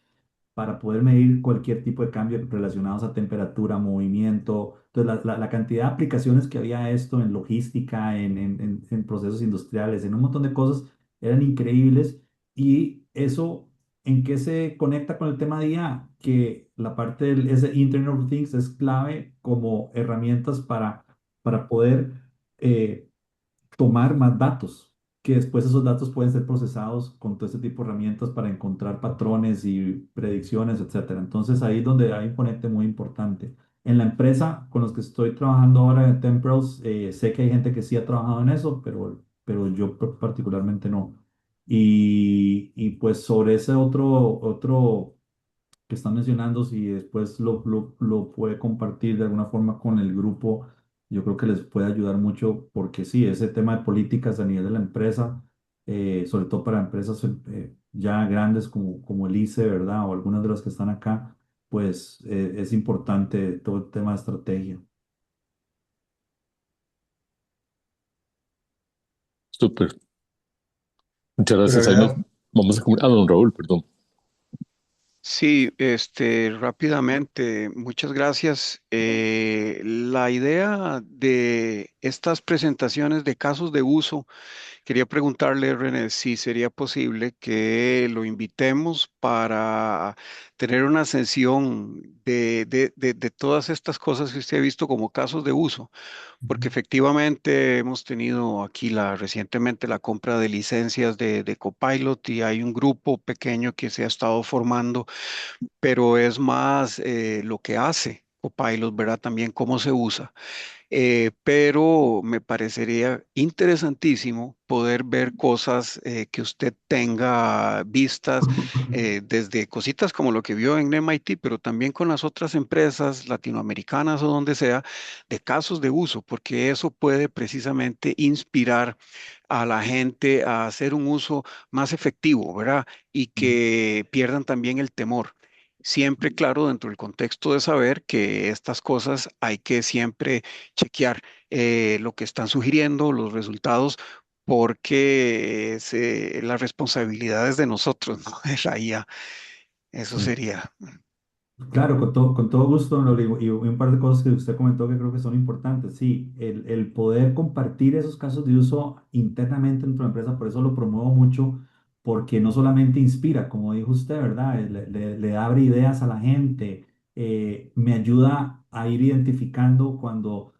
para poder medir cualquier tipo de cambio relacionados a temperatura, movimiento. Entonces, la cantidad de aplicaciones que había esto en logística, en procesos industriales, en un montón de cosas, eran increíbles. Y eso, ¿en qué se conecta con el tema de IA? Que la parte del ese Internet of Things es clave como herramientas para poder eh, tomar más datos, que después esos datos pueden ser procesados con todo este tipo de herramientas para encontrar patrones y predicciones, etcétera. Entonces ahí es donde hay un conecte muy importante. En la empresa con los que estoy trabajando ahora en Temprals, sé que hay gente que sí ha trabajado en eso, pero yo particularmente no. Y pues sobre ese otro que están mencionando, si después lo puede compartir de alguna forma con el grupo, yo creo que les puede ayudar mucho porque sí, ese tema de políticas a nivel de la empresa, sobre todo para empresas ya grandes como el ICE, ¿verdad? O algunas de las que están acá, pues es importante todo el tema de estrategia. Súper. Muchas Pero gracias. Ahí nos vea, vamos a don Raúl, perdón. Sí, rápidamente, muchas gracias. La idea de estas presentaciones de casos de uso, quería preguntarle, René, si sería posible que lo invitemos para tener una sesión de todas estas cosas que usted ha visto como casos de uso, porque efectivamente hemos tenido aquí recientemente la compra de licencias de Copilot y hay un grupo pequeño que se ha estado formando, pero es más lo que hace Copilot, ¿verdad? También cómo se usa. Pero me parecería interesantísimo poder ver cosas que usted tenga vistas, desde cositas como lo que vio en MIT, pero también con las otras empresas latinoamericanas o donde sea, de casos de uso, porque eso puede precisamente inspirar a la gente a hacer un uso más efectivo, ¿verdad? Y que pierdan también el temor. Siempre, claro, dentro del contexto de saber que estas cosas hay que siempre chequear lo que están sugiriendo, los resultados, porque la responsabilidad es de nosotros, ¿no? De la IA. Eso Sí. sería. Claro, con todo gusto, lo digo, y un par de cosas que usted comentó que creo que son importantes. Sí, el poder compartir esos casos de uso internamente dentro de la empresa, por eso lo promuevo mucho, porque no solamente inspira, como dijo usted, ¿verdad? Le abre ideas a la gente, me ayuda a ir identificando cuando,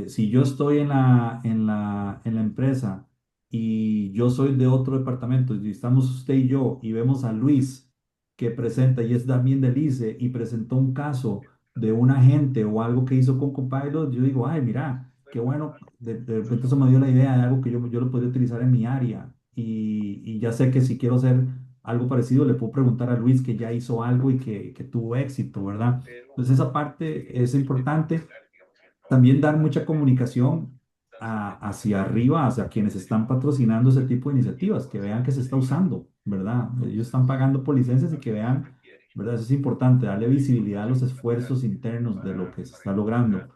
si yo estoy en la empresa y yo soy de otro departamento, y estamos usted y yo, y vemos a Luis que presenta y es también del ICE y presentó un caso de un agente o algo que hizo con Copilot, yo digo, ay, mira, qué bueno, de repente eso me dio la idea de algo que yo lo podría utilizar en mi área y ya sé que si quiero hacer algo parecido, le puedo preguntar a Luis que ya hizo algo y que tuvo éxito, ¿verdad? Entonces esa parte es importante. También dar mucha comunicación hacia arriba, hacia quienes están patrocinando ese tipo de iniciativas, que vean que se está usando, ¿verdad? Ellos están pagando por licencias y que vean, ¿verdad? Eso es importante, darle visibilidad a los esfuerzos internos de lo que se está logrando.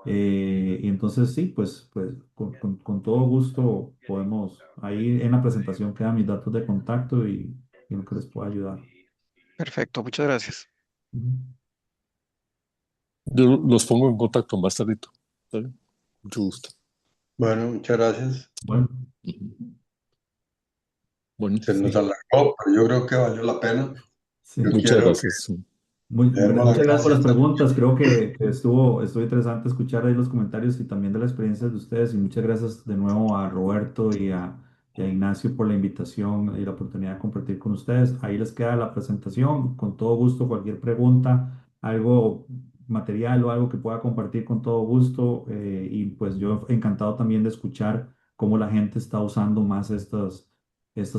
Y entonces sí, pues con todo gusto podemos, ahí en la presentación quedan mis datos de contacto y lo que les pueda ayudar. Perfecto, muchas gracias. Ujú. Yo los pongo en contacto más tardito. ¿Sale? Mucho gusto. bueno, muchas gracias. Bueno, Ujú. Bueno, Se nos sí, alargó, pero yo creo que valió la pena. sí. Yo muchas quiero que gracias. le demos las Muchas gracias por las gracias a... preguntas. Creo que estuvo interesante escuchar ahí los comentarios y también de las experiencias de ustedes. Y muchas gracias de nuevo a Roberto y a Ignacio por la invitación y la oportunidad de compartir con ustedes. Ahí les queda la presentación. Con todo gusto, cualquier pregunta, algo material o algo que pueda compartir con todo gusto. Y pues yo encantado también de escuchar cómo la gente está usando más estas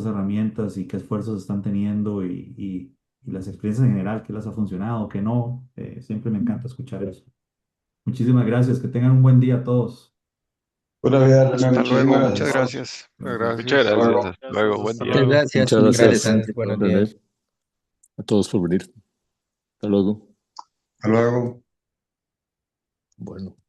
herramientas y qué esfuerzos están teniendo y las experiencias en general, qué les ha funcionado, qué no. Siempre me encanta escuchar eso. Muchísimas gracias, que tengan un buen día a todos. Buena vida, René, Hasta luego, muchísimas muchas gracias. gracias. Gracias. Muchas Gracias. Hasta gracias. luego. Hasta luego. Buen Hasta día. Muchas luego. gracias, Muchas muy gracias, interesante. Buenos René, días. a todos por venir. Hasta luego. Hasta luego. Bueno.